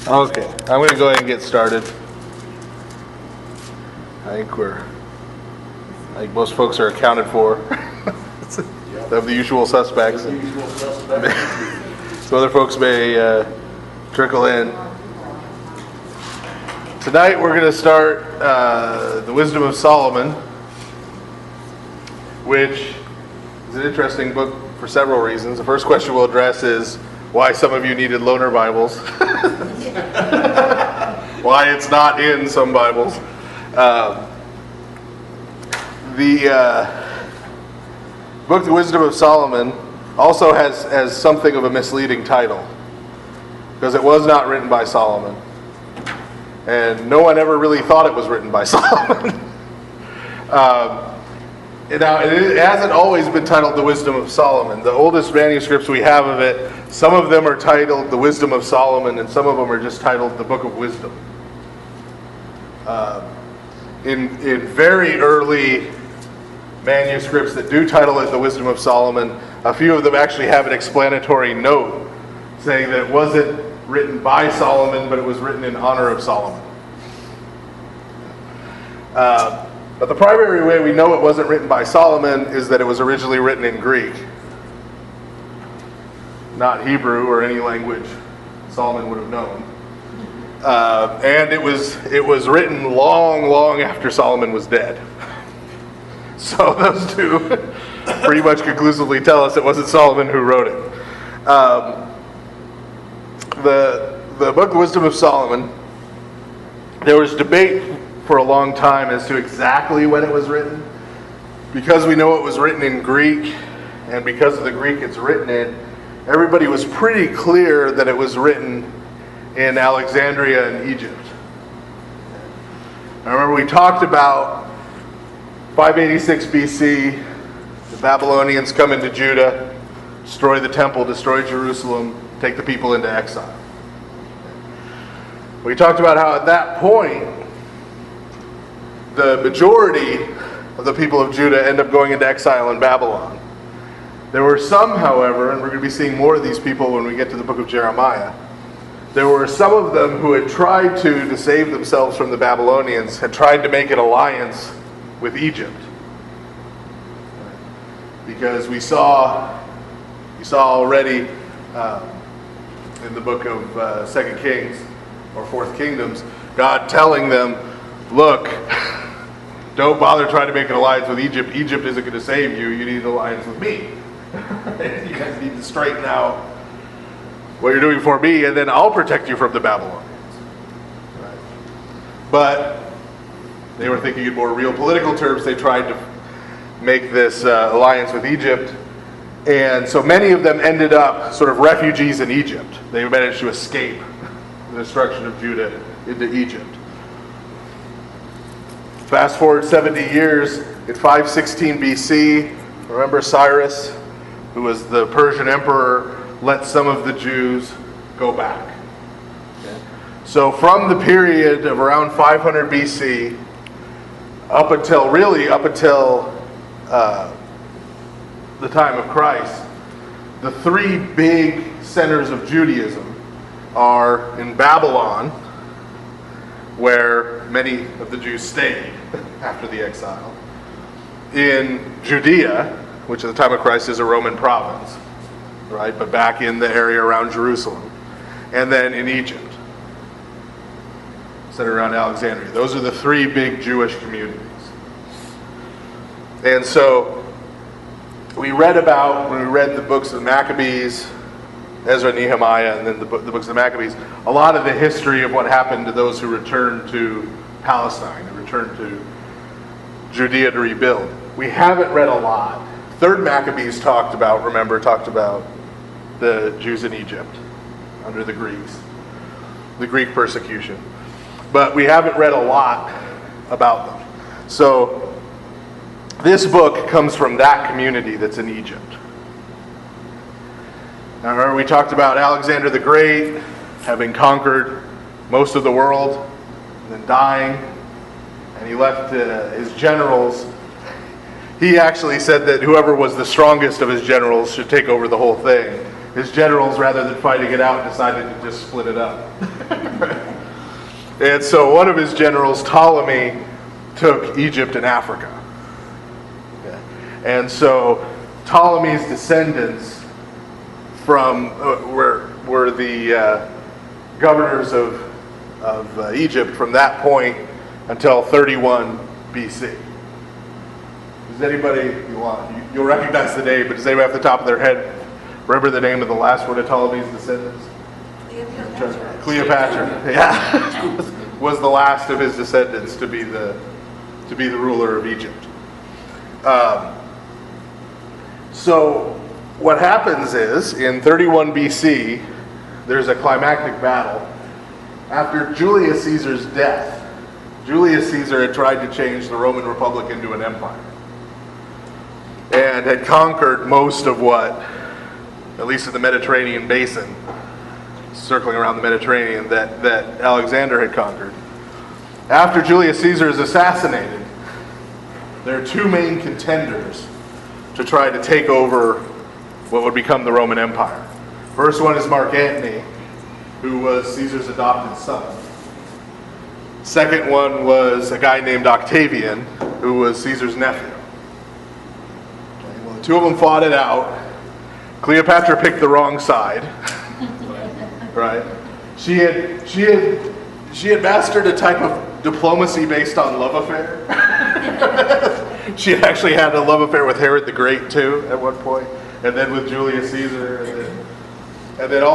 Okay, I'm going to go ahead and get started. I think most folks are accounted for. Of the usual suspects. Some other folks may trickle in. Tonight we're going to start the Wisdom of Solomon, which is an interesting book for several reasons. The first question we'll address is why some of you needed loaner Bibles. Why it's not in some Bibles. The book, The Wisdom of Solomon, also has something of a misleading title, because it was not written by Solomon. And no one ever really thought it was written by Solomon. Now, it hasn't always been titled The Wisdom of Solomon. The oldest manuscripts we have of it, some of them are titled The Wisdom of Solomon, and some of them are just titled The Book of Wisdom. In very early manuscripts that do title it The Wisdom of Solomon, a few of them actually have an explanatory note saying that it wasn't written by Solomon, but it was written in honor of Solomon. But the primary way we know it wasn't written by Solomon is that it was originally written in Greek, not Hebrew or any language Solomon would have known. And it was written long after Solomon was dead. So those two pretty much conclusively tell us it wasn't Solomon who wrote it. The book, The Wisdom of Solomon, there was debate for a long time as to exactly when it was written. Because we know it was written in Greek, and because of the Greek it's written in, everybody was pretty clear that it was written in Alexandria in Egypt. I remember we talked about 586 BC, the Babylonians come into Judah, destroy the temple, destroy Jerusalem, take the people into exile. We talked about how at that point, the majority of the people of Judah end up going into exile in Babylon. There were some, however, and we're going to be seeing more of these people when we get to the book of Jeremiah, there were some of them who had tried to save themselves from the Babylonians, had tried to make an alliance with Egypt. Because we saw already in the book of 2 Kings or 4th Kingdoms, God telling them, look, don't bother trying to make an alliance with Egypt. Egypt isn't going to save you. You need an alliance with me. You guys need to straighten out what you're doing for me, and then I'll protect you from the Babylonians. Right. But they were thinking in more real political terms. They tried to make this alliance with Egypt. And so many of them ended up sort of refugees in Egypt. They managed to escape the destruction of Judah into Egypt. Fast forward 70 years, in 516 BC, remember Cyrus, who was the Persian emperor, let some of the Jews go back. Okay. So from the period of around 500 BC up until the time of Christ, the three big centers of Judaism are in Babylon, where many of the Jews stayed after the exile, in Judea, which at the time of Christ is a Roman province, right, but back in the area around Jerusalem, and then in Egypt, centered around Alexandria. Those are the three big Jewish communities. And so we read about, when we read the books of the Maccabees, Ezra, Nehemiah, and then the books of the Maccabees, a lot of the history of what happened to those who returned to Palestine and returned to Judea to rebuild. We haven't read a lot. Third Maccabees talked about the Jews in Egypt under the Greeks, the Greek persecution. But we haven't read a lot about them. So this book comes from that community that's in Egypt. Now remember we talked about Alexander the Great having conquered most of the world and then dying, and he left his generals. He actually said that whoever was the strongest of his generals should take over the whole thing. his generals, rather than fighting it out, decided to just split it up. And so one of his generals, Ptolemy, took Egypt and Africa. Okay. And so Ptolemy's descendants from were the governors of Egypt from that point until 31 BC. Does anybody, you'll recognize the name, but does anybody off the top of their head remember the name of the last one of Ptolemy's descendants? Cleopatra. Yeah, was the last of his descendants to be the ruler of Egypt. So what happens is, in 31 BC, there's a climactic battle. After Julius Caesar's death, Julius Caesar had tried to change the Roman Republic into an empire and had conquered most of what, at least in the Mediterranean basin, circling around the Mediterranean, that Alexander had conquered. After Julius Caesar is assassinated, there are two main contenders to try to take over what would become the Roman Empire. First one is Mark Antony, who was Caesar's adopted son. Second one was a guy named Octavian, who was Caesar's nephew. Okay, well, the two of them fought it out. Cleopatra picked the wrong side. Right? She had mastered a type of diplomacy based on love affair. She actually had a love affair with Herod the Great too at one point, and then with Julius Caesar, and then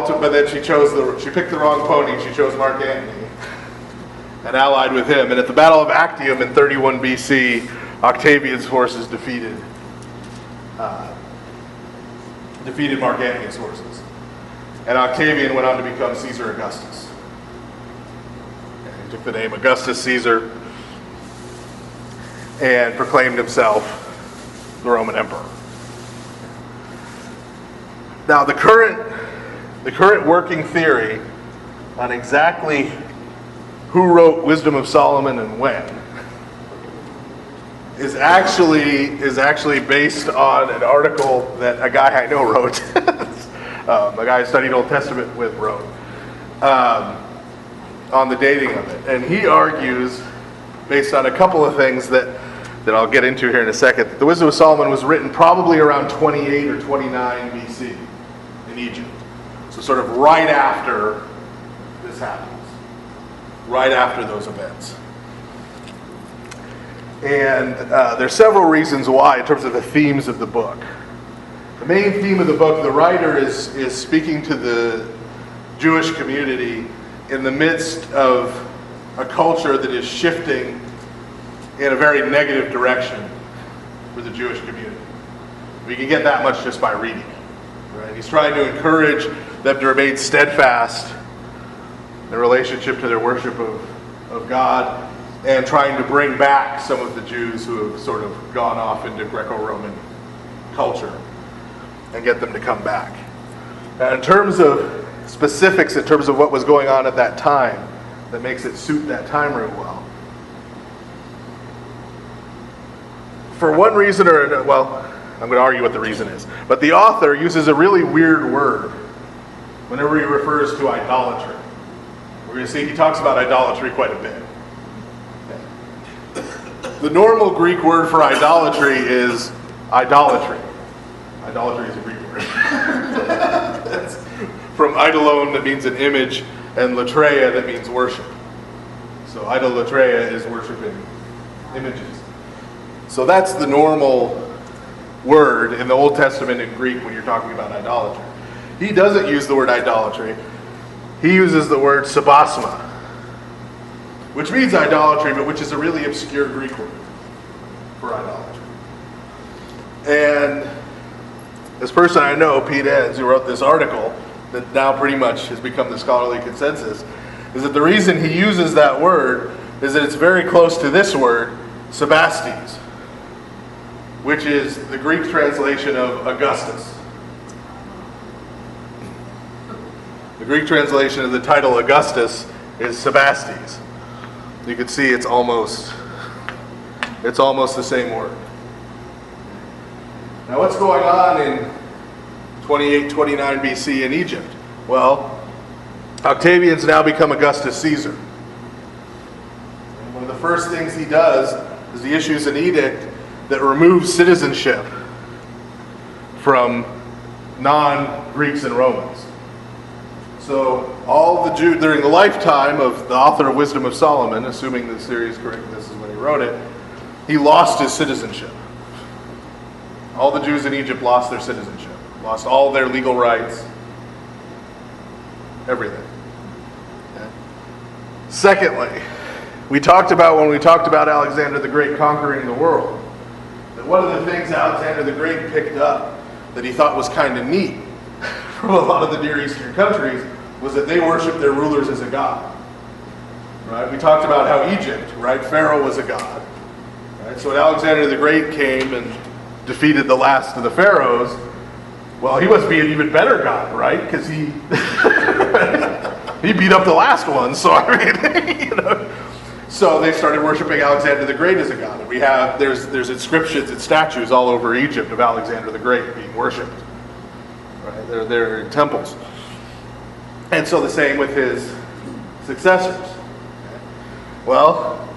she picked the wrong pony. She chose Mark Antony and allied with him. And at the Battle of Actium in 31 BC, Octavian's forces defeated Mark Antony's forces. And Octavian went on to become Caesar Augustus. And he took the name Augustus Caesar and proclaimed himself the Roman Emperor. Now, the current working theory on exactly who wrote Wisdom of Solomon and when is actually based on an article that a guy I know wrote. A guy I studied Old Testament with wrote on the dating of it. And he argues, based on a couple of things that I'll get into here in a second, that the Wisdom of Solomon was written probably around 28 or 29 BC in Egypt. So sort of right after this happens, right after those events. And there's several reasons why in terms of the themes of the book. The main theme of the book, the writer is speaking to the Jewish community in the midst of a culture that is shifting in a very negative direction for the Jewish community. We can get that much just by reading it. Right? He's trying to encourage them to remain steadfast in their relationship to their worship of God, and trying to bring back some of the Jews who have sort of gone off into Greco-Roman culture and get them to come back. Now, in terms of specifics, in terms of what was going on at that time that makes it suit that time real well, for one reason or another, well, I'm going to argue what the reason is, but the author uses a really weird word whenever he refers to idolatry. We're going to see he talks about idolatry quite a bit. The normal Greek word for idolatry is idolatry. Idolatry is a Greek word. That's from idolon, that means an image, and latreia, that means worship. So idolatreia is worshiping images. So that's the normal word in the Old Testament in Greek when you're talking about idolatry. He doesn't use the word idolatry. He uses the word sabasma, which means idolatry, but which is a really obscure Greek word for idolatry. And this person I know, Pete Enns, who wrote this article that now pretty much has become the scholarly consensus, is that the reason he uses that word is that it's very close to this word, Sebastes, which is the Greek translation of Augustus. The Greek translation of the title Augustus is Sebastes. You can see it's almost the same word. Now what's going on 28, 29 BC in Egypt. Well, Octavian's now become Augustus Caesar. And one of the first things he does is he issues an edict that removes citizenship from non-Greeks and Romans. So all the Jews, during the lifetime of the author of Wisdom of Solomon, assuming the series is correct, this is when he wrote it, he lost his citizenship. All the Jews in Egypt lost their citizenship, lost all their legal rights, everything. Okay. Secondly, when we talked about Alexander the Great conquering the world, that one of the things Alexander the Great picked up that he thought was kind of neat from a lot of the Near Eastern countries was that they worshiped their rulers as a god. Right? We talked about how Egypt, right, Pharaoh was a god. Right? So when Alexander the Great came and defeated the last of the pharaohs, well, he must be an even better god, right? Because he he beat up the last one. So I mean, you know. So they started worshiping Alexander the Great as a god. And there's inscriptions and statues all over Egypt of Alexander the Great being worshipped. Right? They're in temples. And so the same with his successors. Well,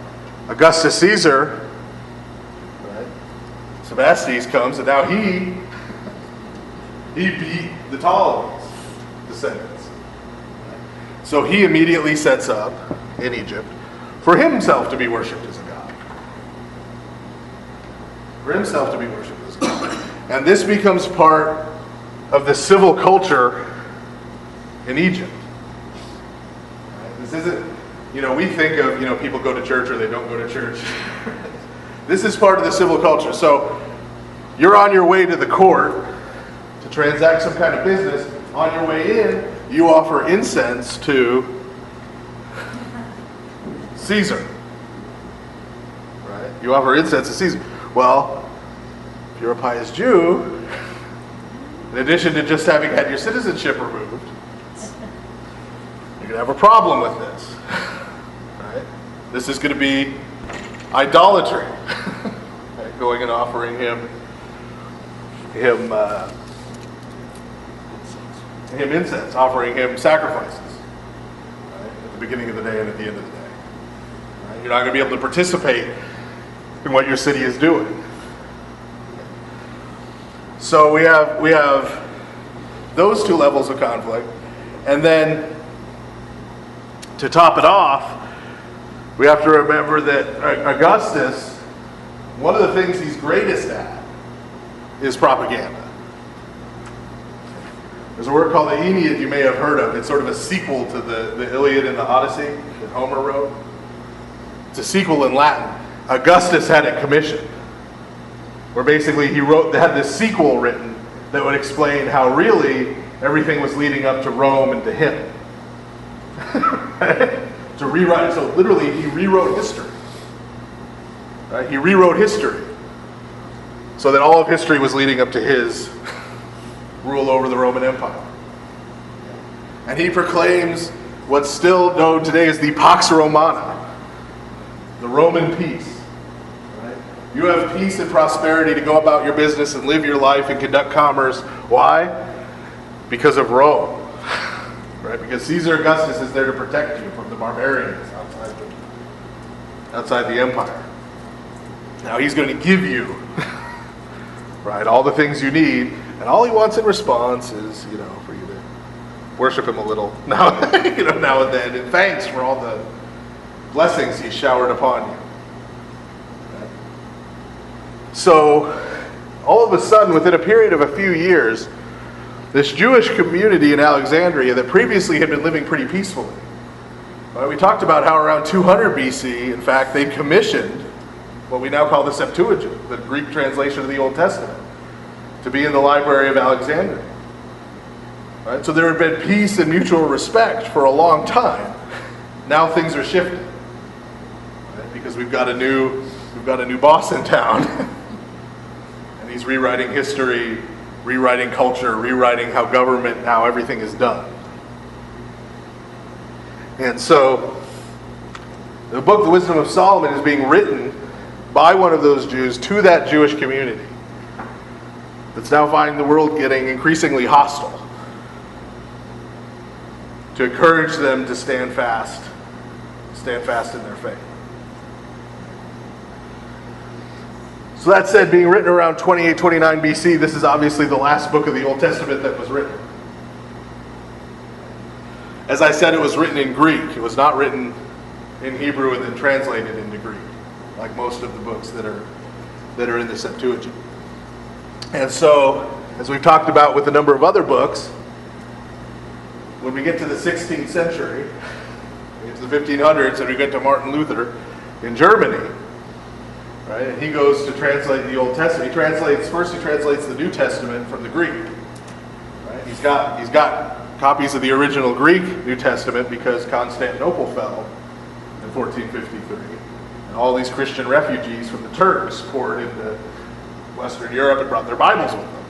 Augustus Caesar, right, Sebastes comes, and now he beat the Ptolemies' descendants. So he immediately sets up in Egypt for himself to be worshipped as a god. For himself to be worshipped as a god. And this becomes part of the civil culture in Egypt. This isn't, we think of, people go to church or they don't go to church. This is part of the civil culture. So you're on your way to the court to transact some kind of business. On your way in, you offer incense to Caesar. Right? You offer incense to Caesar. Well, if you're a pious Jew, in addition to just having had your citizenship removed, you're going to have a problem with this. Right? This is going to be idolatry. Right? Going and offering him incense, offering him sacrifices. Right? At the beginning of the day and at the end of the day. Right? You're not going to be able to participate in what your city is doing. So we have those two levels of conflict, and then to top it off, we have to remember that Augustus, one of the things he's greatest at is propaganda. There's a word called the Aeneid you may have heard of. It's sort of a sequel to the Iliad and the Odyssey that Homer wrote. It's a sequel in Latin. Augustus had it commissioned, where basically he had this sequel written that would explain how really everything was leading up to Rome and to him. To rewrite, so literally he rewrote history. Right? He rewrote history so that all of history was leading up to his rule over the Roman Empire. And he proclaims what's still known today as the Pax Romana, the Roman peace. Right? You have peace and prosperity to go about your business and live your life and conduct commerce. Why? Because of Rome. Right? Because Caesar Augustus is there to protect you from the barbarians outside the empire. Now he's going to give you, right, all the things you need, and all he wants in response is, for you to worship him a little now, now and then, in thanks for all the blessings he's showered upon you. Right? So, all of a sudden, within a period of a few years, this Jewish community in Alexandria that previously had been living pretty peacefully. Right, we talked about how around 200 BC, in fact, they commissioned what we now call the Septuagint, the Greek translation of the Old Testament, to be in the library of Alexandria. Right, so there had been peace and mutual respect for a long time. Now things are shifting, right, because we've got a new boss in town, and he's rewriting history, rewriting culture, rewriting how government, how everything is done. And so, the book, The Wisdom of Solomon, is being written by one of those Jews to that Jewish community. that's now finding the world getting increasingly hostile, to encourage them to stand fast in their faith. So that said, being written around 28-29 BC, this is obviously the last book of the Old Testament that was written. As I said, it was written in Greek. It was not written in Hebrew and then translated into Greek, like most of the books that are in the Septuagint. And so, as we've talked about with a number of other books, when we get to the 16th century, we get to the 1500s, and we get to Martin Luther in Germany, right? And he goes to translate the Old Testament. He translates the New Testament from the Greek. Right? He's got copies of the original Greek New Testament because Constantinople fell in 1453. And all these Christian refugees from the Turks poured into Western Europe and brought their Bibles with them.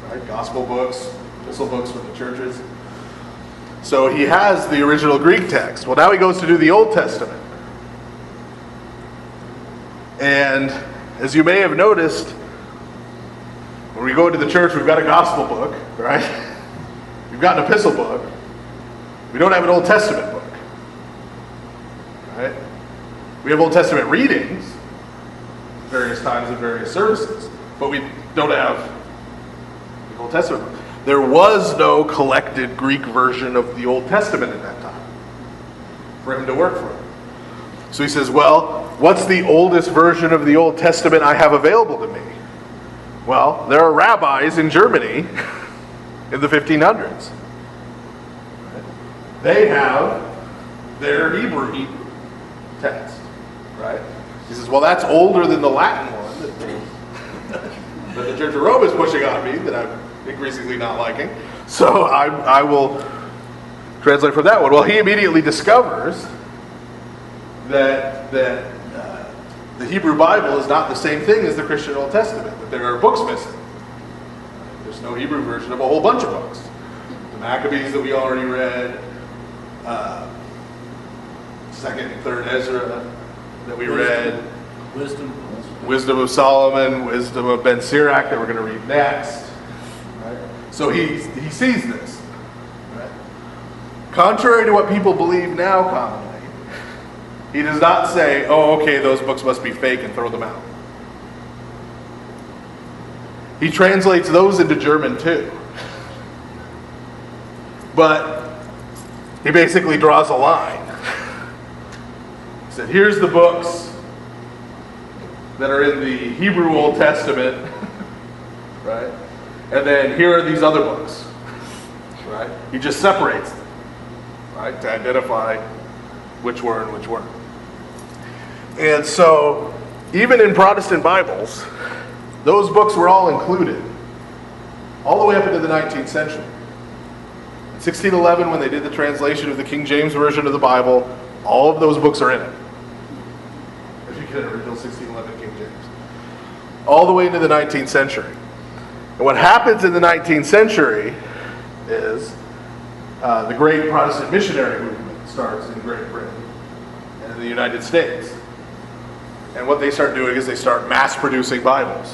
Right? Gospel books, epistle books from the churches. So he has the original Greek text. Well, now he goes to do the Old Testament. And as you may have noticed, when we go into the church, we've got a gospel book, right? We've got an epistle book. We don't have an Old Testament book, right? We have Old Testament readings, various times and various services, but we don't have the Old Testament book. There was no collected Greek version of the Old Testament at that time for him to work from. So he says, well, what's the oldest version of the Old Testament I have available to me? Well, there are rabbis in Germany in the 1500s. They have their Hebrew text, right? He says, well, that's older than the Latin one that the Church of Rome is pushing on me, that I'm increasingly not liking. So I will translate from that one. Well, he immediately discovers that the Hebrew Bible is not the same thing as the Christian Old Testament, that there are books missing. There's no Hebrew version of a whole bunch of books. The Maccabees that we already read, 2nd and 3rd Ezra that we read, Wisdom of Solomon, Wisdom of Ben Sirach that we're going to read next. Right? So he sees this. Right? Contrary to what people believe now commonly, he does not say, oh, okay, those books must be fake and throw them out. He translates those into German too. But he basically draws a line. He said, here's the books that are in the Hebrew Old Testament, right? And then here are these other books, right? He just separates them, right, to identify which were and which weren't. And so, even in Protestant Bibles, those books were all included, all the way up into the 19th century. In 1611, when they did the translation of the King James Version of the Bible, all of those books are in it. If you get an original 1611 King James. All the way into the 19th century. And what happens in the 19th century is the great Protestant missionary movement starts in Great Britain and in the United States. And what they start doing is they start mass producing Bibles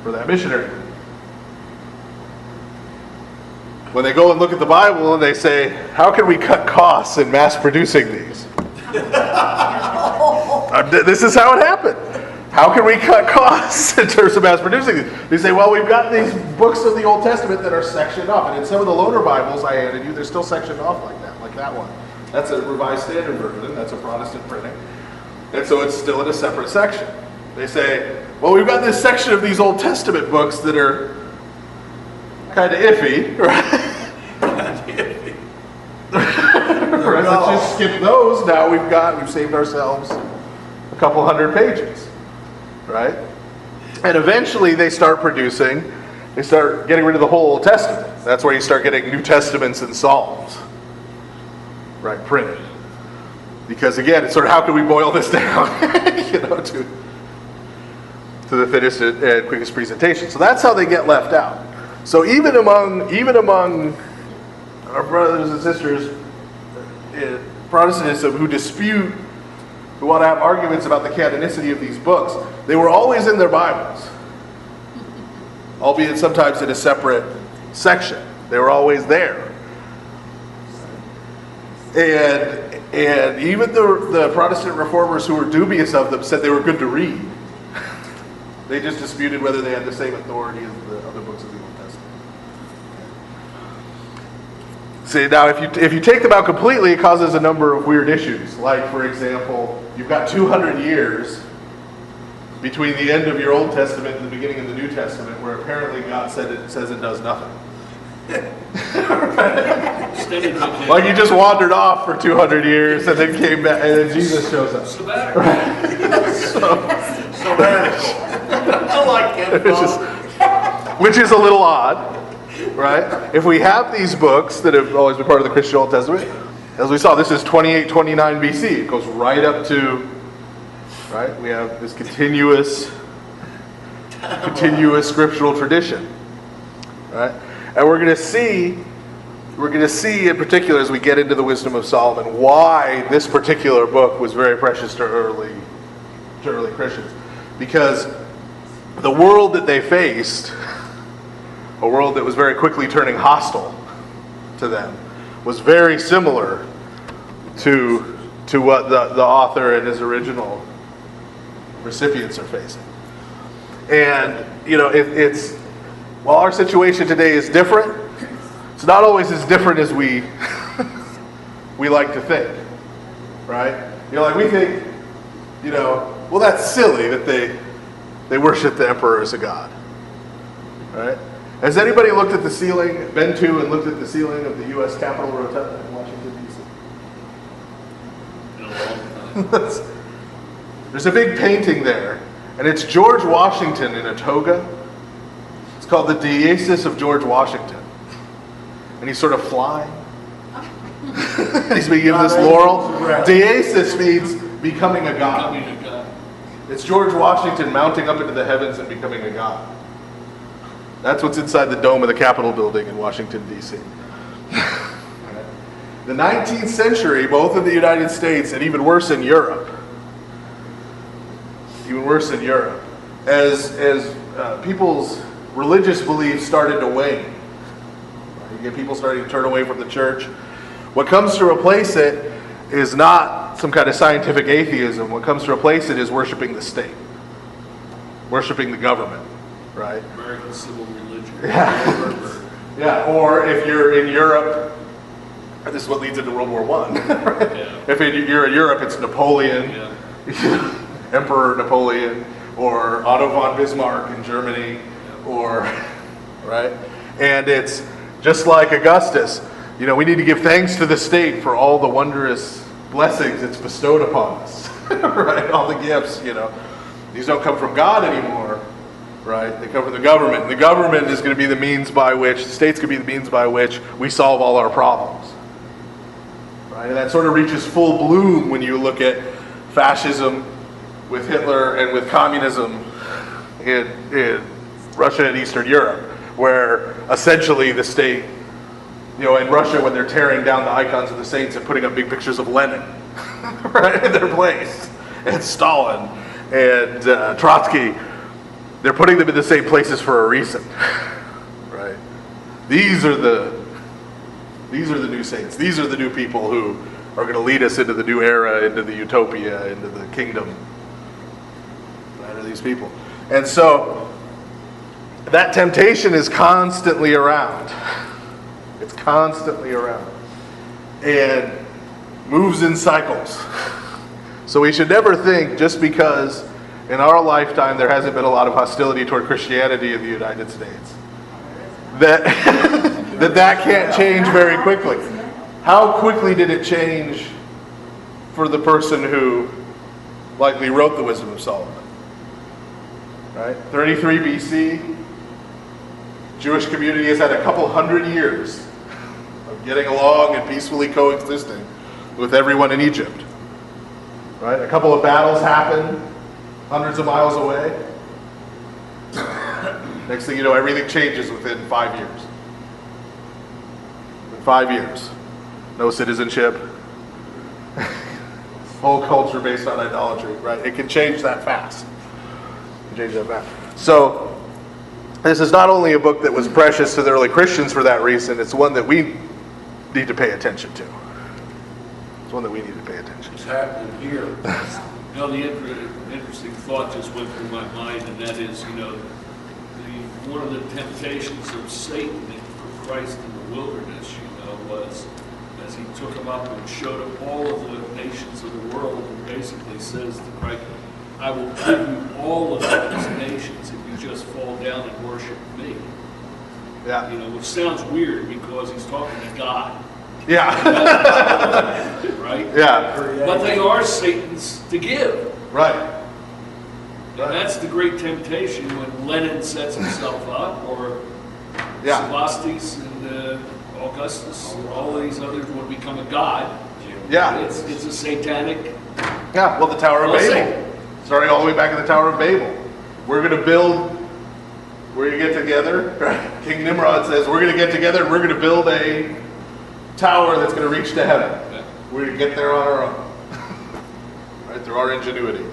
for that missionary movement. When they go and look at the Bible and they say, how can we cut costs in mass producing these? This is how it happened. How can we cut costs in terms of mass producing these? They say, well, we've got these books of the Old Testament that are sectioned off. And in some of the loaner Bibles I handed you, they're still sectioned off like that one. That's a Revised Standard Version. That's a Protestant printing. And so it's still in a separate section. They say, well, we've got this section of these Old Testament books that are kind of iffy, right? Kind of iffy. Right, let's just skip those. Now we've saved ourselves a couple hundred pages, right? And eventually they start getting rid of the whole Old Testament. That's where you start getting New Testaments and Psalms, right, printed. Because again, it's sort of how can we boil this down, to the fittest and quickest presentation. So that's how they get left out. So even among our brothers and sisters in Protestantism who want to have arguments about the canonicity of these books, they were always in their Bibles. albeit sometimes in a separate section. They were always there. And even the Protestant reformers who were dubious of them said they were good to read. They just disputed whether they had the same authority as the other books of the Old Testament. See, now if you take them out completely, it causes a number of weird issues. Like, for example, you've got 200 years between the end of your Old Testament and the beginning of the New Testament, where apparently God says it does nothing. Like he just wandered off for 200 years and then came back, and then Jesus shows up. Sabbatical. I like it. Which is a little odd, right? If we have these books that have always been part of the Christian Old Testament, as we saw, this is 2829 BC. It goes right up to, right? We have this continuous scriptural tradition, right? And we're going to see in particular as we get into the wisdom of Solomon why this particular book was very precious to early Christians. Because the world that they faced, a world that was very quickly turning hostile to them, was very similar to what the author and his original recipients are facing. And, it's while our situation today is different, it's not always as different as we like to think, right? Like we think, well, that's silly that they worship the emperor as a god, right? Has anybody looked at the ceiling, been to and looked at the ceiling of the U.S. Capitol Rotunda in Washington, D.C.? There's a big painting there, and it's George Washington in a toga. It's called the Deesis of George Washington. And he's sort of flying. He's being given this laurel. Deesis means becoming a god. It's George Washington mounting up into the heavens and becoming a god. That's what's inside the dome of the Capitol building in Washington, D.C. The 19th century, both in the United States and even worse in Europe, as people's religious beliefs started to wane. You get people starting to turn away from the church. What comes to replace it is not some kind of scientific atheism. What comes to replace it is worshiping the state, worshiping the government, right? American civil religion. Yeah. Or if you're in Europe, this is what leads into World War I. Right? Yeah. If you're in Europe, it's Napoleon, Emperor Napoleon, or Otto von Bismarck in Germany, or right? And it's just like Augustus. We need to give thanks to the state for all the wondrous blessings it's bestowed upon us, right? All the gifts, These don't come from God anymore, right? They come from the government. The government is going to be the means by which, the state's going to be the means by which we solve all our problems, right? And that sort of reaches full bloom when you look at fascism with Hitler and with communism in Russia and Eastern Europe, where essentially the state, in Russia, when they're tearing down the icons of the saints and putting up big pictures of Lenin, right, in their place, and Stalin and Trotsky, they're putting them in the same places for a reason, right? These are the new saints. These are the new people who are going to lead us into the new era, into the utopia, into the kingdom. Right, are these people? And so that temptation is constantly around. It's constantly around and moves in cycles. So we should never think just because in our lifetime there hasn't been a lot of hostility toward Christianity in the United States that that can't change very quickly. How quickly did it change for the person who likely wrote the Wisdom of Solomon? Right? 33 BC, Jewish community has had a couple hundred years of getting along and peacefully coexisting with everyone in Egypt. Right? A couple of battles happen hundreds of miles away. Next thing you know, everything changes within 5 years. In 5 years. No citizenship. Whole culture based on idolatry, right? It can change that fast. So, This is not only a book that was precious to the early Christians for that reason, it's one that we need to pay attention to. It's one that we need to pay attention It's to. happening here. The interesting thought just went through my mind, and that is, one of the temptations of Satan for Christ in the wilderness, was as he took him up and showed him all of the nations of the world, and basically says to Christ, I will give you all of those nations if you just fall down and worship me. Yeah. Which sounds weird because he's talking to God. Yeah. Right? Yeah. But they are Satan's to give. Right. And that's the great temptation when Lenin sets himself up, or Yeah. Sebastes and Augustus, or all of these others would become a god. Yeah. It's a satanic. Yeah. Well, the Tower of Babel. Starting all the way back in the Tower of Babel. We're going to build, we're going to get together. King Nimrod says, we're going to get together and we're going to build a tower that's going to reach to heaven. Yeah. We're going to get there on our own. Right, through our ingenuity.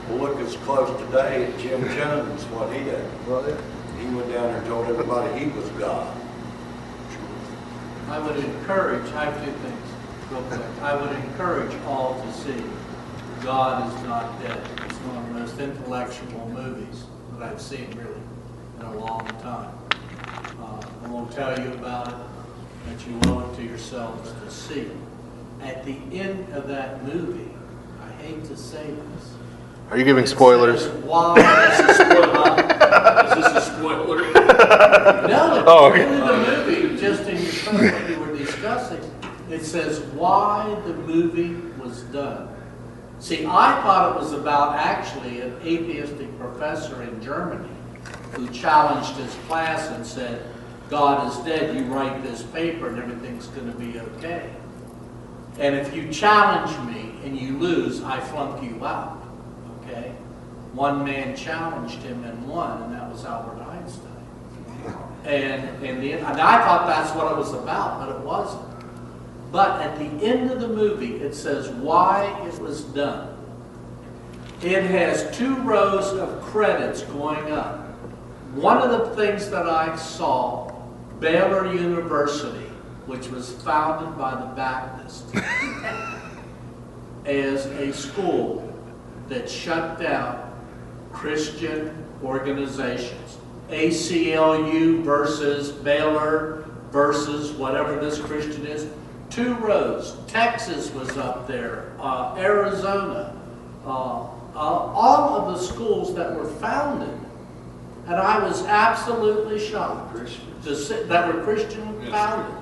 Well, look as close today at Jim Jones, what he did. Well, yeah. He went down there and told everybody he was God. I would encourage, I have two things real quick. I would encourage all to see God is Not Dead. It's one of the most intellectual movies that I've seen really in a long time. I won't tell you about it, but you owe it to yourselves to see. At the end of that movie, I hate to say this. Are you giving it spoilers? says, Why? Is this a spoiler? No, it's Oh, okay. in the movie, just in your phone what you were discussing. It says why the movie was done. See, I thought it was about actually an atheistic professor in Germany who challenged his class and said, God is dead, you write this paper and everything's going to be okay. And if you challenge me and you lose, I flunk you out. Okay? One man challenged him and won, and that was Albert Einstein. And I thought that's what it was about, but it wasn't. But at the end of the movie, it says why it was done. It has 2 rows of credits going up. One of the things that I saw, Baylor University, which was founded by the Baptists, as a school that shut down Christian organizations. ACLU versus Baylor versus whatever this Christian is. 2 rows. Texas was up there. Arizona. All of the schools that were founded. And I was absolutely shocked to see that were Christian founded.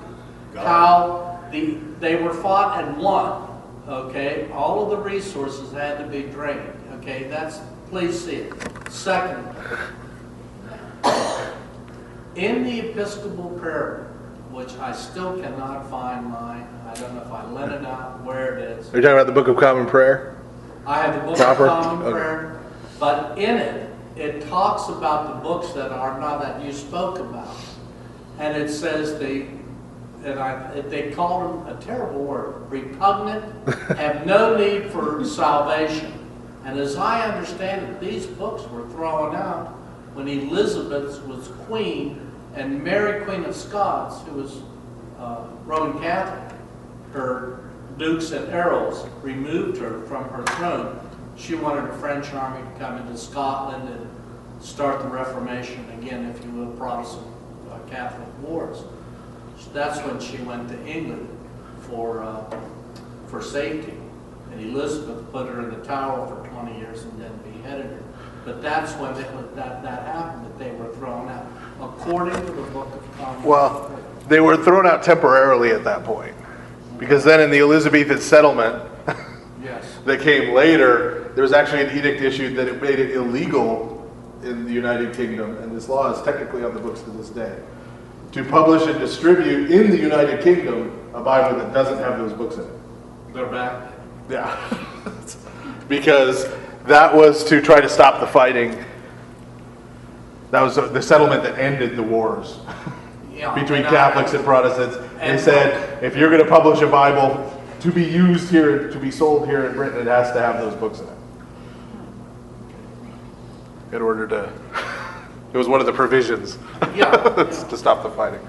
How they were fought and won. Okay, all of the resources had to be drained. Okay, please see it. Second, in the Episcopal Prayer, which I still cannot find mine, I don't know if I let it out, where it is. Are you talking about the Book of Common Prayer? I have the Book Proper? of Common Okay. Prayer, but in it, it talks about the books that are not that you spoke about. And it says they called them a terrible word, repugnant, have no need for salvation. And as I understand it, these books were thrown out when Elizabeth was queen and Mary, Queen of Scots, who was Roman Catholic, her dukes and earls removed her from her throne. She wanted the French army to come into Scotland and start the Reformation again, if you will, Protestant Catholic wars. So that's when she went to England for safety. And Elizabeth put her in the Tower for 20 years and then beheaded her. But that's when that happened, that they were thrown out, according to the Book of Common Prayer. Well, they were thrown out temporarily at that point. Because then in the Elizabethan settlement Yes. that came later, there was actually an edict issued that it made it illegal in the United Kingdom, and this law is technically on the books to this day, to publish and distribute in the United Kingdom a Bible that doesn't have those books in it. They're back. Yeah. Because that was to try to stop the fighting. That was the settlement that ended the wars Yeah, between and Catholics and Protestants. They and- said, if you're going to publish a Bible to be used here, to be sold here in Britain, it has to have those books in it. In order to It was one of the provisions Yeah. to stop the fighting.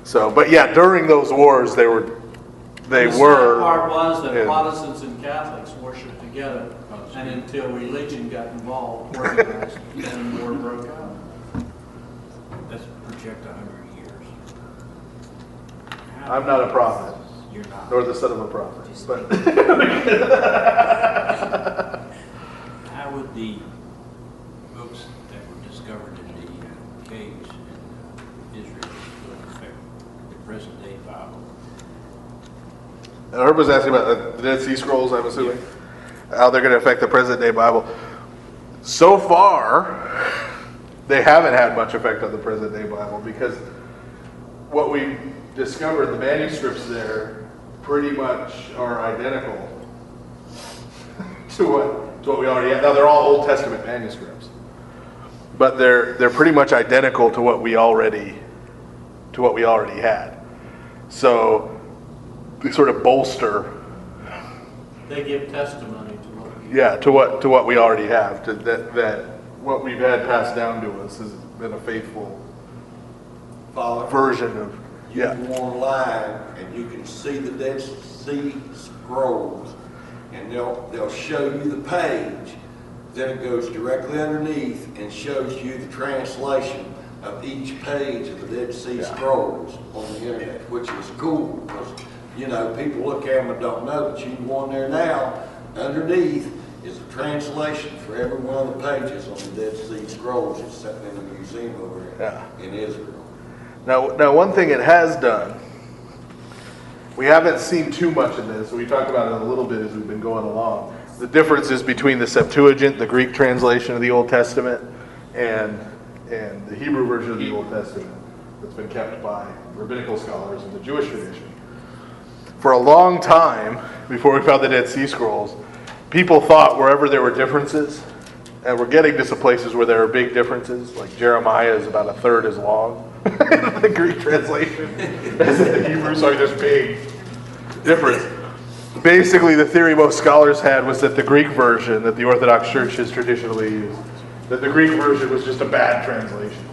So, but yeah, during those wars, they were. The sad part was that yeah. Protestants and Catholics worshiped together, and until religion got involved, organized, and war broke out. Let's project 100 years. I'm not a prophet, You're not. nor the son of a prophet. But How would the books that were discovered in the caves in Israel affect the present day Bible? Herb was asking about the Dead Sea Scrolls, I'm assuming, how they're going to affect the present day Bible. So far, they haven't had much effect on the present day Bible because what we discovered, the manuscripts there, pretty much are identical to what we already have. Now they're all Old Testament manuscripts, but they're pretty much identical to what we already had. So they sort of bolster, They give testimony to what we to what we already have. That what we've had passed down to us has been a faithful Father, version of you can go online and you can see the Dead Sea Scrolls, and they'll show you the page. Then it goes directly underneath and shows you the translation of each page of the Dead Sea Scrolls on the internet, which is cool because, you know, people look at them and don't know, but you can go on there now. Underneath is a translation for every one of the pages on the Dead Sea Scrolls. It's sitting in the museum over here in Israel. Now, one thing it has done, we haven't seen too much of this. We talked about it a little bit as we've been going along. The differences between the Septuagint, the Greek translation of the Old Testament, and the Hebrew version of the Old Testament that's been kept by rabbinical scholars in the Jewish tradition. For a long time, before we found the Dead Sea Scrolls, people thought wherever there were differences, and we're getting to some places where there are big differences, like Jeremiah is about a third as long, the Greek translation, as in the Hebrew, so there's big difference. Basically, the theory most scholars had was that the Greek version that the Orthodox Church has traditionally used, that the Greek version was just a bad translation.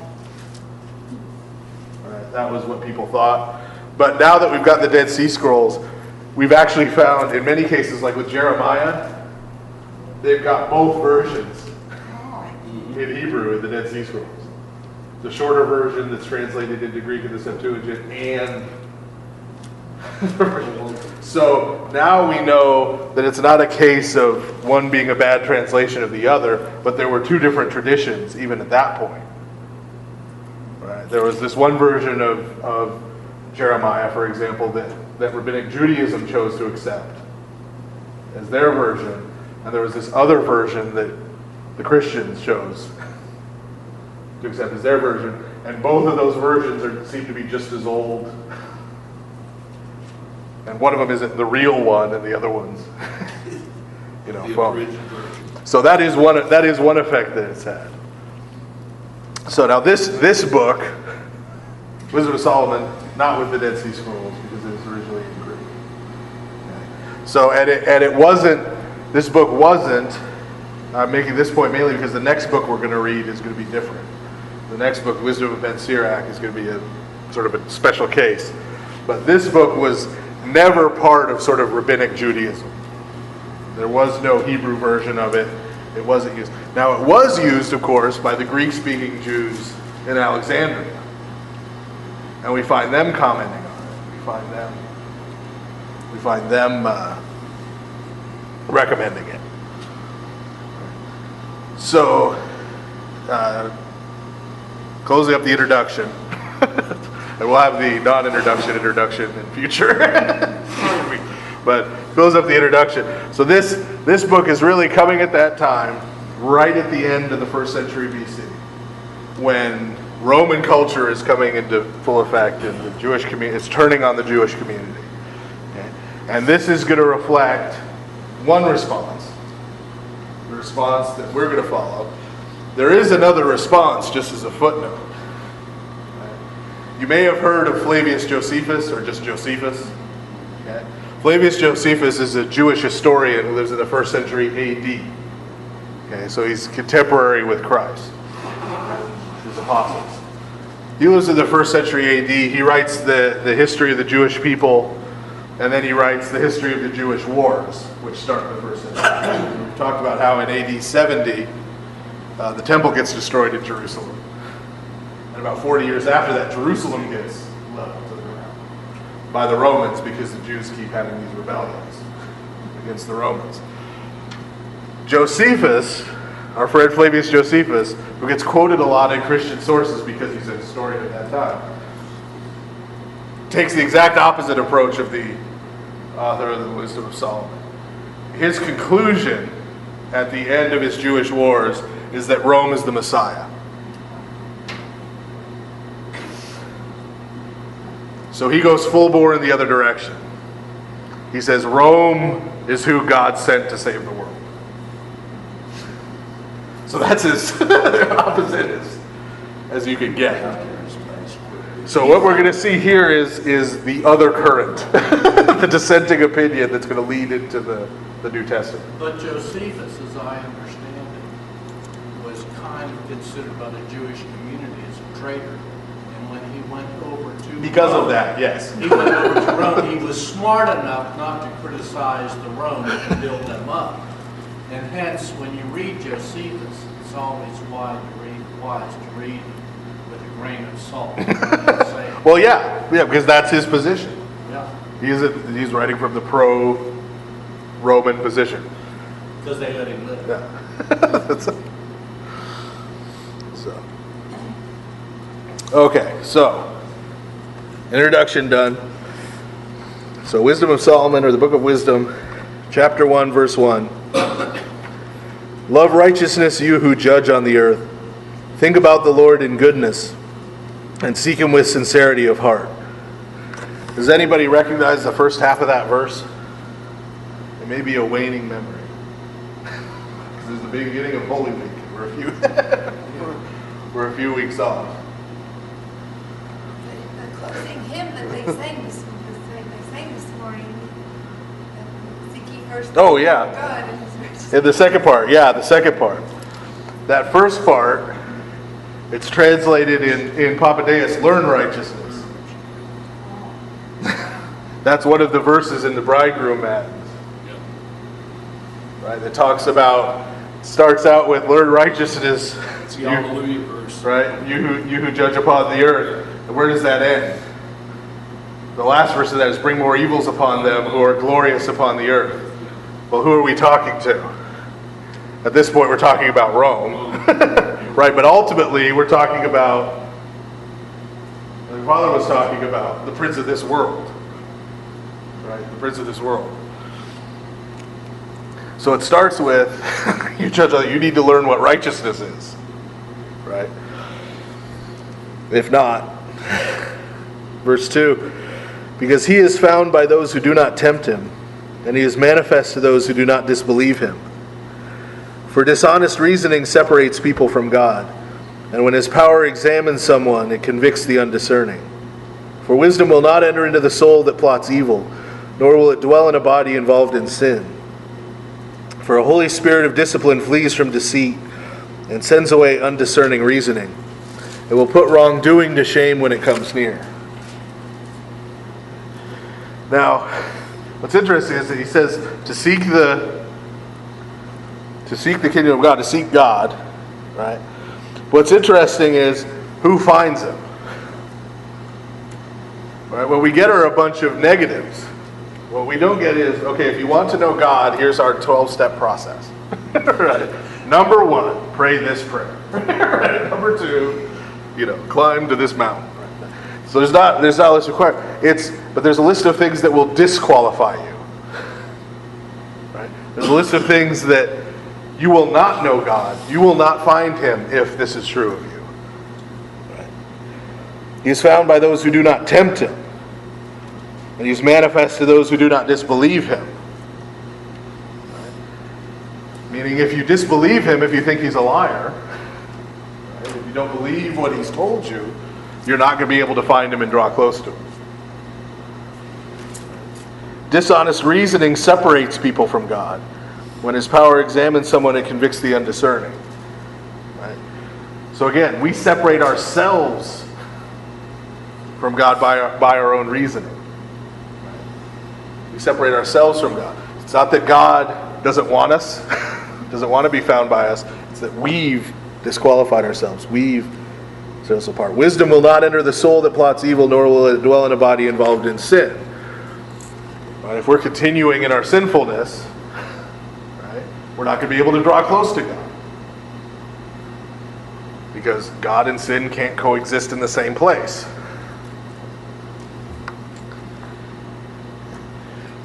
All right, that was what people thought. But now that we've got the Dead Sea Scrolls, we've actually found, in many cases, like with Jeremiah, they've got both versions in Hebrew in the Dead Sea Scrolls. The shorter version that's translated into Greek in the Septuagint, and so now we know that it's not a case of one being a bad translation of the other, but there were two different traditions even at that point. Right? There was this one version of Jeremiah, for example, that Rabbinic Judaism chose to accept as their version, and there was this other version that the Christians chose to accept as their version, and both of those versions seem to be just as old. And one of them isn't the real one, and the other one's, original version. So that is one effect that it's had. So now this book, Wisdom of Solomon, not with the Dead Sea Scrolls because it was originally in Greek. Okay. So and it wasn't. This book wasn't. I'm making this point mainly because the next book we're going to read is going to be different. The next book, Wisdom of Ben Sirach, is going to be a sort of a special case. But this book was never part of sort of rabbinic Judaism. There was no Hebrew version of it. It wasn't used. Now it was used, of course, by the Greek-speaking Jews in Alexandria. And we find them commenting on it. We find them recommending it. So, closing up the introduction, and we'll have the introduction in future. But close up the introduction. So this book is really coming at that time, right at the end of the 1st century BC, when Roman culture is coming into full effect and the Jewish community is turning on the Jewish community. Okay? And this is going to reflect one response, the response that we're going to follow. There is another response, just as a footnote. Okay? You may have heard of Flavius Josephus, or just Josephus. Okay? Flavius Josephus is a Jewish historian who lives in the 1st century AD. Okay, so he's contemporary with Christ. He's a apostles. He lives in the 1st century AD. He writes the history of the Jewish people, and then he writes the history of the Jewish wars, which start in the 1st century. We've talked about how in AD 70, the temple gets destroyed in Jerusalem. And about 40 years after that, Jerusalem gets leveled to the ground by the Romans because the Jews keep having these rebellions against the Romans. Josephus, our friend Flavius Josephus, who gets quoted a lot in Christian sources because he's a historian at that time, takes the exact opposite approach of the author of the Wisdom of Solomon. His conclusion at the end of his Jewish wars is that Rome is the Messiah. So he goes full bore in the other direction. He says Rome is who God sent to save the world. So that's as opposite as you can get. So what we're going to see here is the other current, the dissenting opinion that's going to lead into the New Testament. But Josephus, as I understand it, was kind of considered by the Jewish community as a traitor. And when he went over to Because Rome, of that, yes. he went over to Rome. He was smart enough not to criticize the Romans and build them up. And hence, when you read Josephus, it's always wise to read with a grain of salt. Well, yeah, because that's his position. Yeah, He's writing from the pro-Roman position. because they let him live. Yeah. So. Okay, so introduction done. So Wisdom of Solomon, or the Book of Wisdom, chapter 1, verse 1. Love righteousness, you who judge on the earth. Think about the Lord in goodness, and seek him with sincerity of heart. Does anybody recognize the first half of that verse? It may be a waning memory. This is the beginning of Holy Week. We're a few weeks off. The closing hymn that they sang this morning, seek ye first Oh, yeah. God and his righteousness. In the second part, the second part. That first part, it's translated in Papadeus, learn righteousness. That's one of the verses in the bridegroom matins. Right? It talks about, starts out with learn righteousness. It's the Hallelujah verse. Right? You who judge upon the earth. And where does that end? The last verse of that is bring more evils upon them who are glorious upon the earth. Well, who are we talking to? At this point, we're talking about Rome. Right? But ultimately, we're talking about, the Father was talking about the prince of this world. Right? The prince of this world. So it starts with, you need to learn what righteousness is. Right? If not, verse 2, because he is found by those who do not tempt him, and he is manifest to those who do not disbelieve him. For dishonest reasoning separates people from God, and when his power examines someone, it convicts the undiscerning. For wisdom will not enter into the soul that plots evil, nor will it dwell in a body involved in sin. For a holy spirit of discipline flees from deceit, and sends away undiscerning reasoning. It will put wrongdoing to shame when it comes near. Now, what's interesting is that he says to seek the kingdom of God, to seek God, right? What's interesting is who finds him. Right? What we get are a bunch of negatives. What we don't get is, okay, if you want to know God, here's our 12-step process. Right? Number 1, pray this prayer. Right? Number 2, climb to this mountain. Right? So there's not a list required. But there's a list of things that will disqualify you. Right? There's a list of things that you will not know God. You will not find him if this is true of you. Right? He is found by those who do not tempt him. And he's manifest to those who do not disbelieve him. Right? Meaning if you disbelieve him, if you think he's a liar, right? If you don't believe what he's told you, you're not going to be able to find him and draw close to him. Dishonest reasoning separates people from God. When his power examines someone, it convicts the undiscerning. Right? So again, we separate ourselves from God by our own reasoning. We separate ourselves from God. It's not that God doesn't want us, doesn't want to be found by us. It's that we've disqualified ourselves. We've set us apart. Wisdom will not enter the soul that plots evil, nor will it dwell in a body involved in sin. Right? If we're continuing in our sinfulness, right, we're not going to be able to draw close to God. Because God and sin can't coexist in the same place.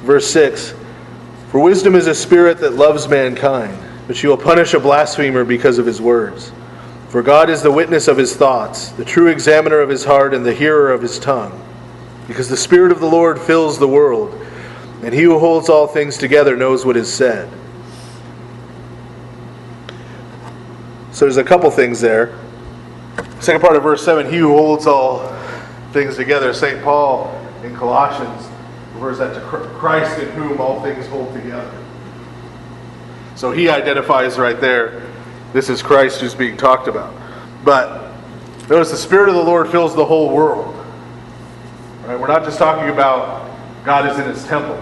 Verse 6, for wisdom is a spirit that loves mankind, but she will punish a blasphemer because of his words. For God is the witness of his thoughts, the true examiner of his heart, and the hearer of his tongue. Because the Spirit of the Lord fills the world, and he who holds all things together knows what is said. So there's a couple things there. Second part of verse 7, he who holds all things together. St. Paul in Colossians refers that to Christ, in whom all things hold together. So he identifies right there, this is Christ who's being talked about. But notice the Spirit of the Lord fills the whole world. Right? We're not just talking about God is in his temple.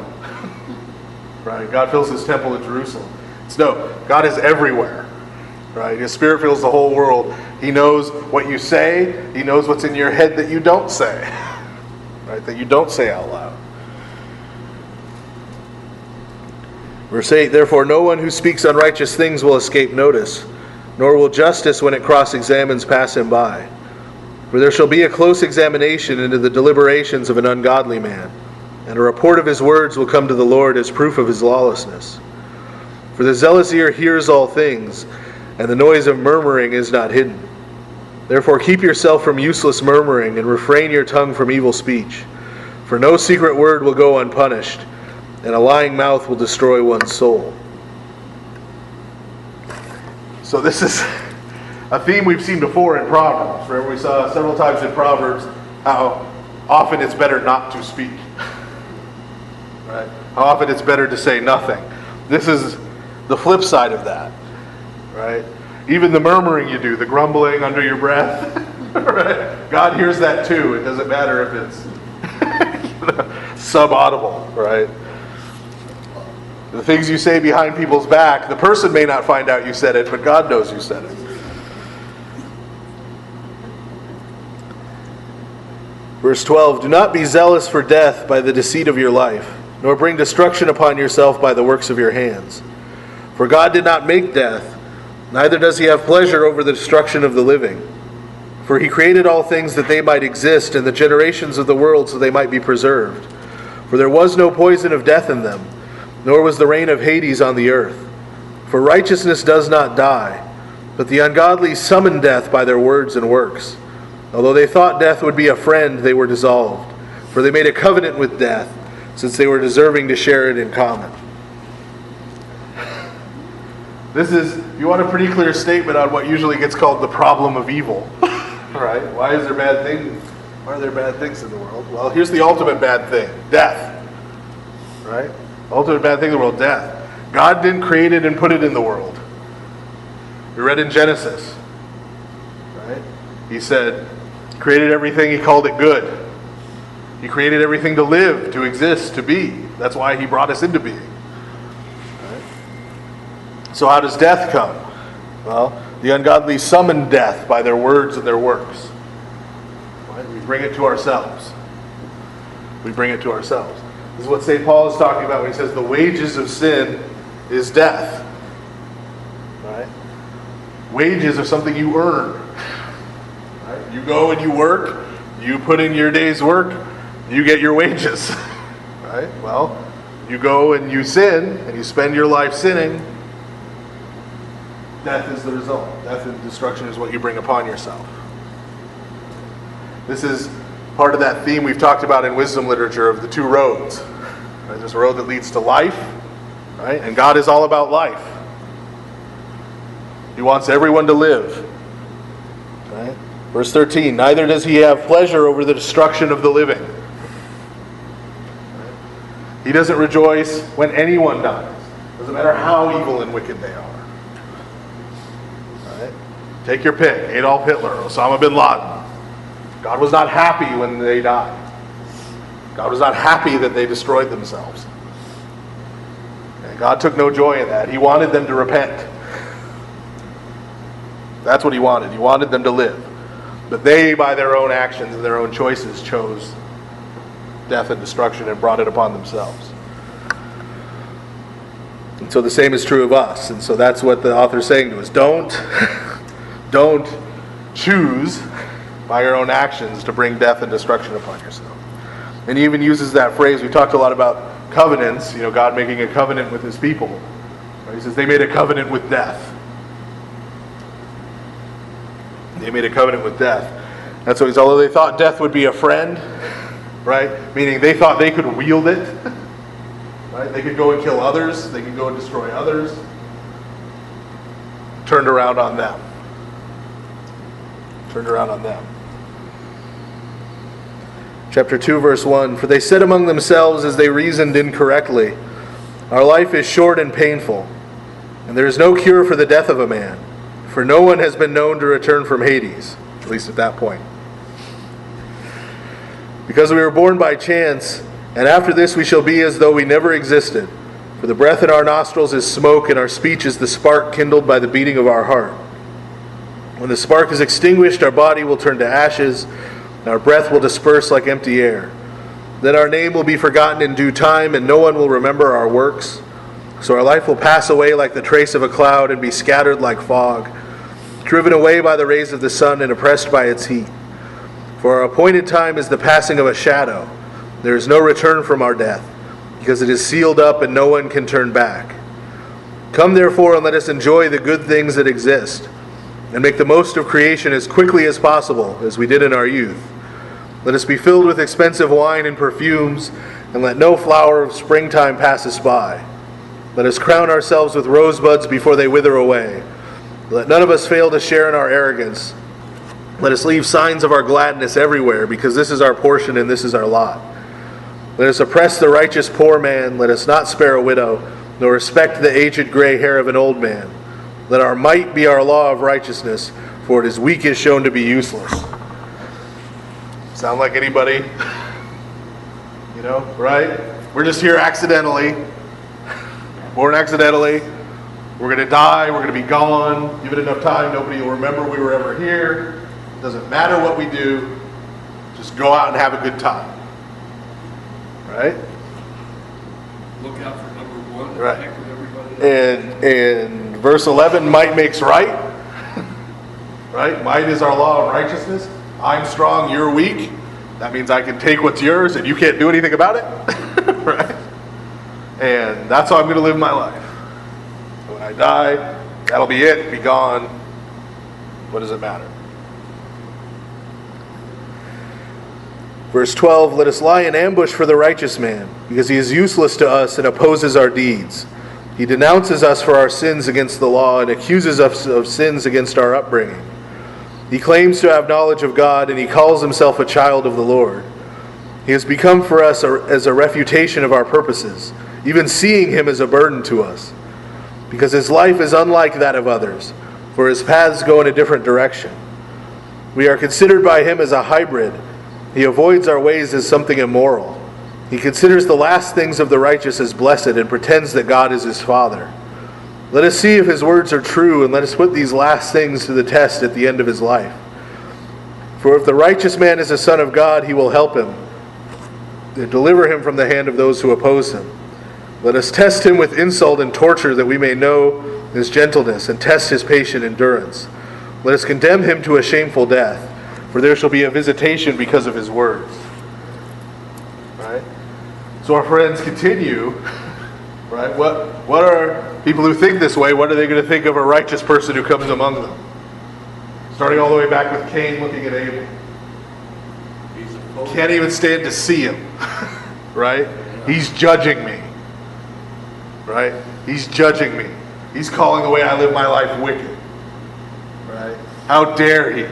Right? God fills his temple in Jerusalem. No, God is everywhere. Right? His Spirit fills the whole world. He knows what you say. He knows what's in your head that you don't say. Right? That you don't say out loud. Verse 8, therefore no one who speaks unrighteous things will escape notice, nor will justice when it cross-examines pass him by. For there shall be a close examination into the deliberations of an ungodly man, and a report of his words will come to the Lord as proof of his lawlessness. For the zealous ear hears all things, and the noise of murmuring is not hidden. Therefore keep yourself from useless murmuring, and refrain your tongue from evil speech. For no secret word will go unpunished, and a lying mouth will destroy one's soul. So this is a theme we've seen before in Proverbs. Remember, we saw several times in Proverbs how often it's better not to speak. Right? How often it's better to say nothing. This is the flip side of that. Right? Even the murmuring you do, the grumbling under your breath. Right? God hears that too. It doesn't matter if it's subaudible, right? The things you say behind people's back, the person may not find out you said it, but God knows you said it. Verse 12, do not be zealous for death by the deceit of your life, nor bring destruction upon yourself by the works of your hands. For God did not make death, neither does he have pleasure over the destruction of the living. For he created all things that they might exist, and the generations of the world so they might be preserved. For there was no poison of death in them, nor was the reign of Hades on the earth. For righteousness does not die, but the ungodly summon death by their words and works. Although they thought death would be a friend, they were dissolved. For they made a covenant with death, since they were deserving to share it in common. This is, if you want a pretty clear statement on what usually gets called the problem of evil. Right? Why are there bad things in the world? Well, here's the ultimate bad thing. Death. Right? Ultimate bad thing in the world, death. God didn't create it and put it in the world. We read in Genesis. Right? He said, created everything, he called it good. He created everything to live, to exist, to be. That's why he brought us into being. Right? So how does death come? Well, the ungodly summon death by their words and their works. Right? We bring it to ourselves. We bring it to ourselves. This is what St. Paul is talking about when he says the wages of sin is death. Right? Wages are something you earn. Right? You go and you work, you put in your day's work, you get your wages. Right? Well, you go and you sin, and you spend your life sinning, death is the result. Death and destruction is what you bring upon yourself. This is part of that theme we've talked about in wisdom literature of the two roads. Right? There's a road that leads to life, right? And God is all about life. He wants everyone to live. Right? Verse 13, neither does he have pleasure over the destruction of the living. Right? He doesn't rejoice when anyone dies. Doesn't matter how evil and wicked they are. Right? Take your pick, Adolf Hitler, Osama bin Laden. God was not happy when they died. God was not happy that they destroyed themselves. And God took no joy in that. He wanted them to repent. That's what he wanted. He wanted them to live. But they, by their own actions and their own choices, chose death and destruction and brought it upon themselves. And so the same is true of us. And so that's what the author is saying to us. Don't choose by your own actions to bring death and destruction upon yourself. And he even uses that phrase. We talked a lot about covenants, God making a covenant with his people. He says they made a covenant with death. They made a covenant with death. That's what he's, although they thought death would be a friend, right? Meaning they thought they could wield it, right? They could go and kill others. They could go and destroy others. Turned around on them. Turned around on them. Chapter 2, verse 1, "For they said among themselves as they reasoned incorrectly, our life is short and painful, and there is no cure for the death of a man, for no one has been known to return from Hades," at least at that point. "Because we were born by chance, and after this we shall be as though we never existed. For the breath in our nostrils is smoke, and our speech is the spark kindled by the beating of our heart. When the spark is extinguished, our body will turn to ashes, and our breath will disperse like empty air. Then our name will be forgotten in due time, and no one will remember our works. So our life will pass away like the trace of a cloud and be scattered like fog, driven away by the rays of the sun and oppressed by its heat. For our appointed time is the passing of a shadow. There is no return from our death, because it is sealed up and no one can turn back. Come therefore and let us enjoy the good things that exist, and make the most of creation as quickly as possible, as we did in our youth. Let us be filled with expensive wine and perfumes, and let no flower of springtime pass us by. Let us crown ourselves with rosebuds before they wither away. Let none of us fail to share in our arrogance. Let us leave signs of our gladness everywhere, because this is our portion and this is our lot. Let us oppress the righteous poor man. Let us not spare a widow, nor respect the aged gray hair of an old man. Let our might be our law of righteousness, for it is weak is shown to be useless." Sound like anybody? Right? We're just here accidentally. Born accidentally. We're going to die. We're going to be gone. Give it enough time. Nobody will remember we were ever here. Doesn't matter what we do. Just go out and have a good time. Right? Look out for number one. Right. Heck with everybody else. And verse 11, might makes right. Right? Might is our law of righteousness. I'm strong, you're weak. That means I can take what's yours and you can't do anything about it. Right? And that's how I'm going to live my life. When I die, that'll be it, be gone. What does it matter? Verse 12, "Let us lie in ambush for the righteous man, because he is useless to us and opposes our deeds. He denounces us for our sins against the law and accuses us of sins against our upbringing. He claims to have knowledge of God, and he calls himself a child of the Lord. He has become for us as a refutation of our purposes, even seeing him as a burden to us, because his life is unlike that of others, for his paths go in a different direction. We are considered by him as a hybrid. He avoids our ways as something immoral. He considers the last things of the righteous as blessed and pretends that God is his Father. Let us see if his words are true, and let us put these last things to the test at the end of his life. For if the righteous man is a son of God, he will help him and deliver him from the hand of those who oppose him. Let us test him with insult and torture, that we may know his gentleness and test his patient endurance. Let us condemn him to a shameful death, for there shall be a visitation because of his words." Right? So our friends continue. Right? What are people who think this way, what are they going to think of a righteous person who comes among them? Starting all the way back with Cain looking at Abel. Can't even stand to see him. Right? He's judging me. Right? He's judging me. He's calling the way I live my life wicked. Right? How dare he?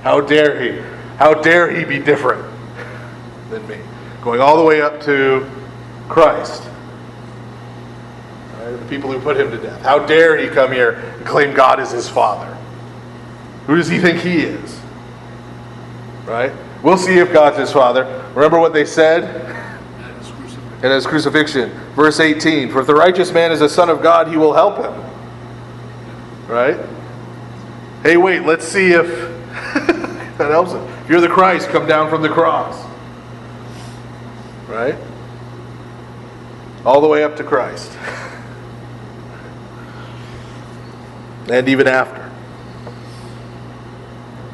How dare he? How dare he be different than me? Going all the way up to Christ. Right? right? The people who put him to death. How dare he come here and claim God is his father? Who does he think he is? Right? We'll see if God's his father. Remember what they said in his crucifixion. Verse 18, for if the righteous man is a son of God, he will help him. Right? Hey, wait, let's see if that helps him. If you're the Christ, come down from the cross. Right? All the way up to Christ. And even after.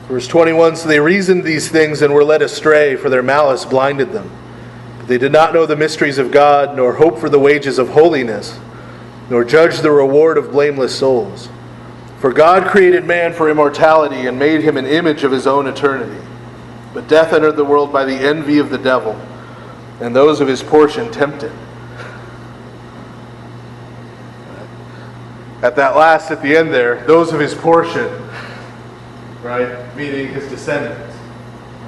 Verse 21, so they reasoned these things and were led astray, for their malice blinded them. But they did not know the mysteries of God, nor hope for the wages of holiness, nor judge the reward of blameless souls. For God created man for immortality and made him an image of his own eternity. But death entered the world by the envy of the devil, and those of his portion tempted. At the end there, those of his portion, right? Meaning his descendants.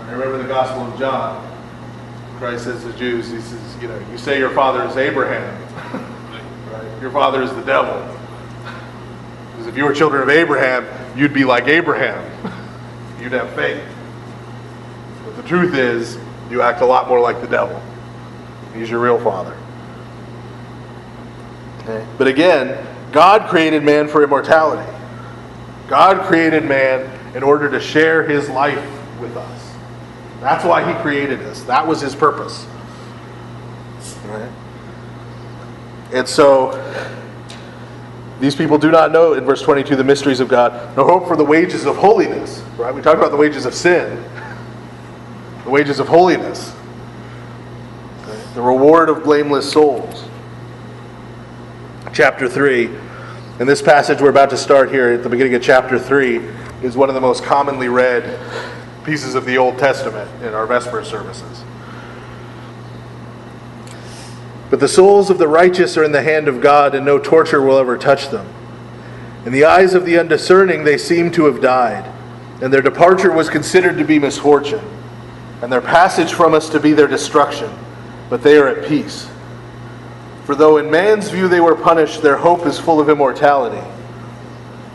I remember the Gospel of John. Christ says to the Jews, he says, you say your father is Abraham. Right? Your father is the devil. Because if you were children of Abraham, you'd be like Abraham. You'd have faith. But the truth is, you act a lot more like the devil. He's your real father. Okay? But again, God created man for immortality. God created man in order to share his life with us. That's why he created us. That was his purpose. Right? And so, these people do not know, in verse 22, the mysteries of God, nor hope for the wages of holiness. Right? We talked about the wages of sin. The wages of holiness. Right? The reward of blameless souls. Chapter 3. And this passage we're about to start here at the beginning of chapter 3 is one of the most commonly read pieces of the Old Testament in our Vesper services. But the souls of the righteous are in the hand of God, and no torture will ever touch them. In the eyes of the undiscerning they seem to have died, and their departure was considered to be misfortune, and their passage from us to be their destruction, but they are at peace. For though in man's view they were punished, their hope is full of immortality.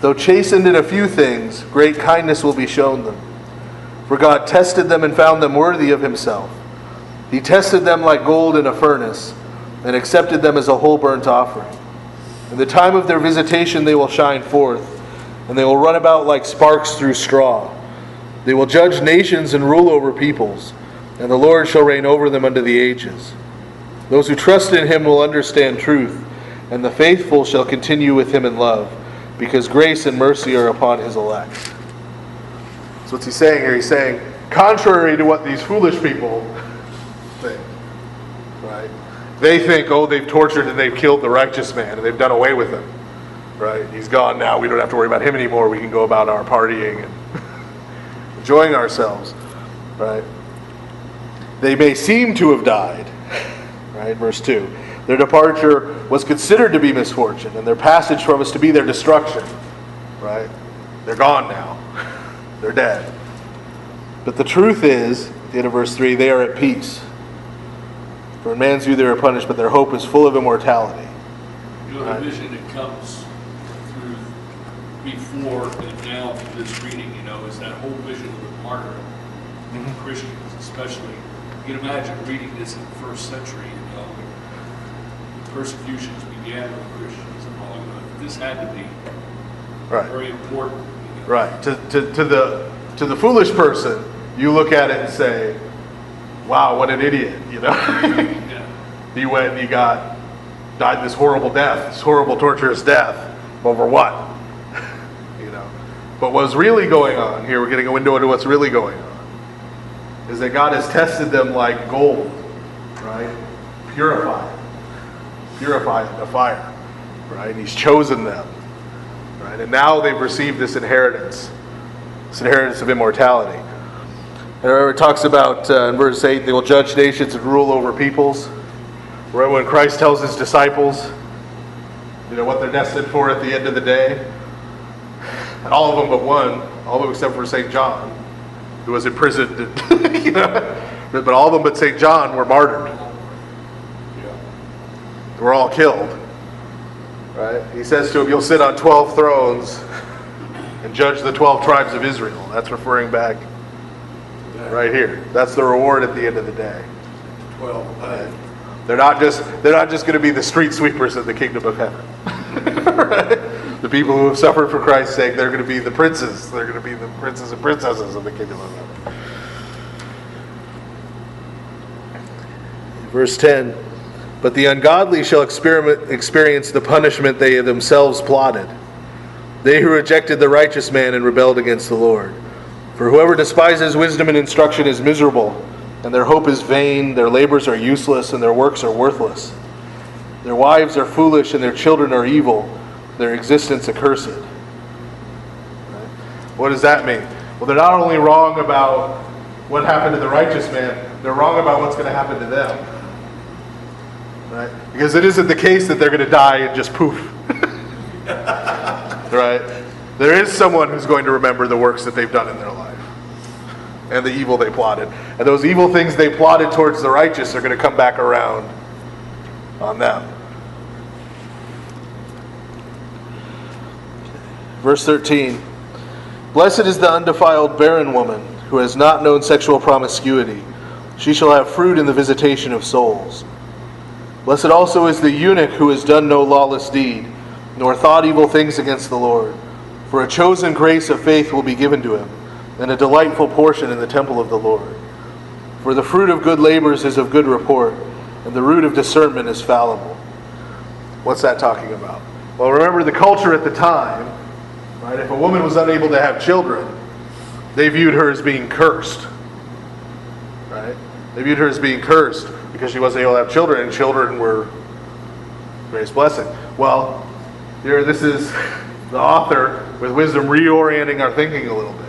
Though chastened in a few things, great kindness will be shown them. For God tested them and found them worthy of himself. He tested them like gold in a furnace, and accepted them as a whole burnt offering. In the time of their visitation they will shine forth, and they will run about like sparks through straw. They will judge nations and rule over peoples, and the Lord shall reign over them unto the ages. Those who trust in him will understand truth, and the faithful shall continue with him in love, because grace and mercy are upon his elect. So what's he saying here? He's saying, contrary to what these foolish people think, right? They think, oh, they've tortured and they've killed the righteous man, and they've done away with him, right? He's gone now. We don't have to worry about him anymore. We can go about our partying and enjoying ourselves, right? They may seem to have died. Right, verse 2. Their departure was considered to be misfortune, and their passage from us to be their destruction. Right? They're gone now. They're dead. But the truth is, at the end of verse 3, they are at peace. For in man's view they are punished, but their hope is full of immortality. The vision that comes through before and now to this reading, is that whole vision of the martyr, Christians especially. You can imagine reading this in the first century, when persecutions began with Christians and all. This had to be very important. Right. To the foolish person, you look at it and say, "Wow, what an idiot!" Yeah. He went and he died this horrible death, this horrible torturous death, over what? But what's really going on here? We're getting a window into what's really going on. Is that God has tested them like gold, right? Purified in the fire, right? He's chosen them, right? And now they've received this inheritance of immortality. And remember, it talks about in verse 8, they will judge nations and rule over peoples. Right when Christ tells his disciples, what they're destined for at the end of the day, and all of them but one, all of them except for St. John, who was imprisoned, but all of them but St. John were martyred. They were all killed. Right? He says to him, you'll sit on 12 thrones and judge the 12 tribes of Israel. That's referring back right here. That's the reward at the end of the day. 12 pay. They're not just going to be the street sweepers of the kingdom of heaven. Right? The people who have suffered for Christ's sake, they're going to be the princes. They're going to be the princes and princesses of the kingdom of heaven. Verse 10, but the ungodly shall experience the punishment they themselves plotted. They who rejected the righteous man and rebelled against the Lord. For whoever despises wisdom and instruction is miserable, and their hope is vain, their labors are useless, and their works are worthless. Their wives are foolish, and their children are evil, their existence accursed. Right? What does that mean? Well, they're not only wrong about what happened to the righteous man, they're wrong about what's going to happen to them. Right? Because it isn't the case that they're going to die and just poof. Right? There is someone who's going to remember the works that they've done in their life and the evil they plotted. And those evil things they plotted towards the righteous are going to come back around on them. Verse 13. Blessed is the undefiled barren woman who has not known sexual promiscuity. She shall have fruit in the visitation of souls. Blessed also is the eunuch who has done no lawless deed, nor thought evil things against the Lord. For a chosen grace of faith will be given to him, and a delightful portion in the temple of the Lord. For the fruit of good labors is of good report, and the root of discernment is fallible. What's that talking about? Well, remember the culture at the time, right? If a woman was unable to have children, they viewed her as being cursed. Right? They viewed her as being cursed because she wasn't able to have children, and children were grace blessing. Well, here this is the author with wisdom reorienting our thinking a little bit.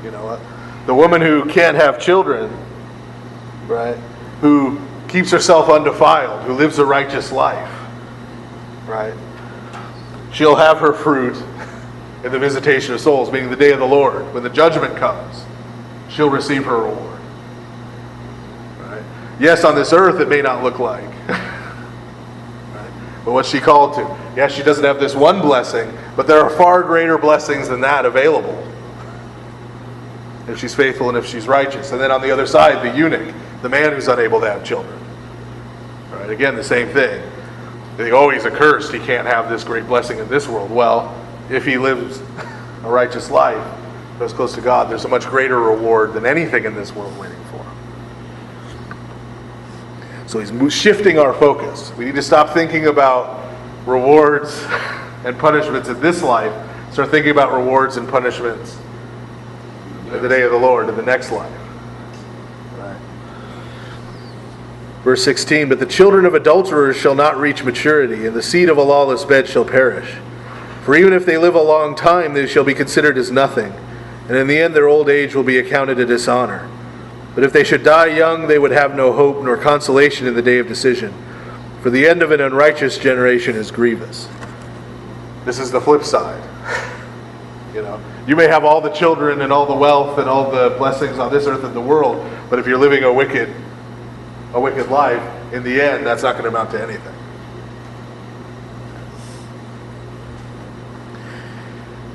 You know, the woman who can't have children, right, who keeps herself undefiled, who lives a righteous life, right, she'll have her fruit in the visitation of souls, meaning the day of the Lord. When the judgment comes, she'll receive her reward. Right? Yes, on this earth it may not look like. Right? But what's she called to? Yes, she doesn't have this one blessing, but there are far greater blessings than that available if she's faithful and if she's righteous. And then on the other side, the eunuch, the man who's unable to have children. Right? Again, the same thing. They think, oh, he's accursed. He can't have this great blessing in this world. Well, if he lives a righteous life, goes close to God, there's a much greater reward than anything in this world waiting for him. So he's shifting our focus. We need to stop thinking about rewards and punishments in this life. Start thinking about rewards and punishments in the day of the Lord, in the next life. Right. Verse 16, but the children of adulterers shall not reach maturity, and the seed of a lawless bed shall perish. For even if they live a long time, they shall be considered as nothing, and in the end their old age will be accounted a dishonor. But if they should die young, they would have no hope nor consolation in the day of decision. For the end of an unrighteous generation is grievous. This is the flip side. You know, you may have all the children and all the wealth and all the blessings on this earth and the world, but if you're living a wicked life, in the end, that's not going to amount to anything.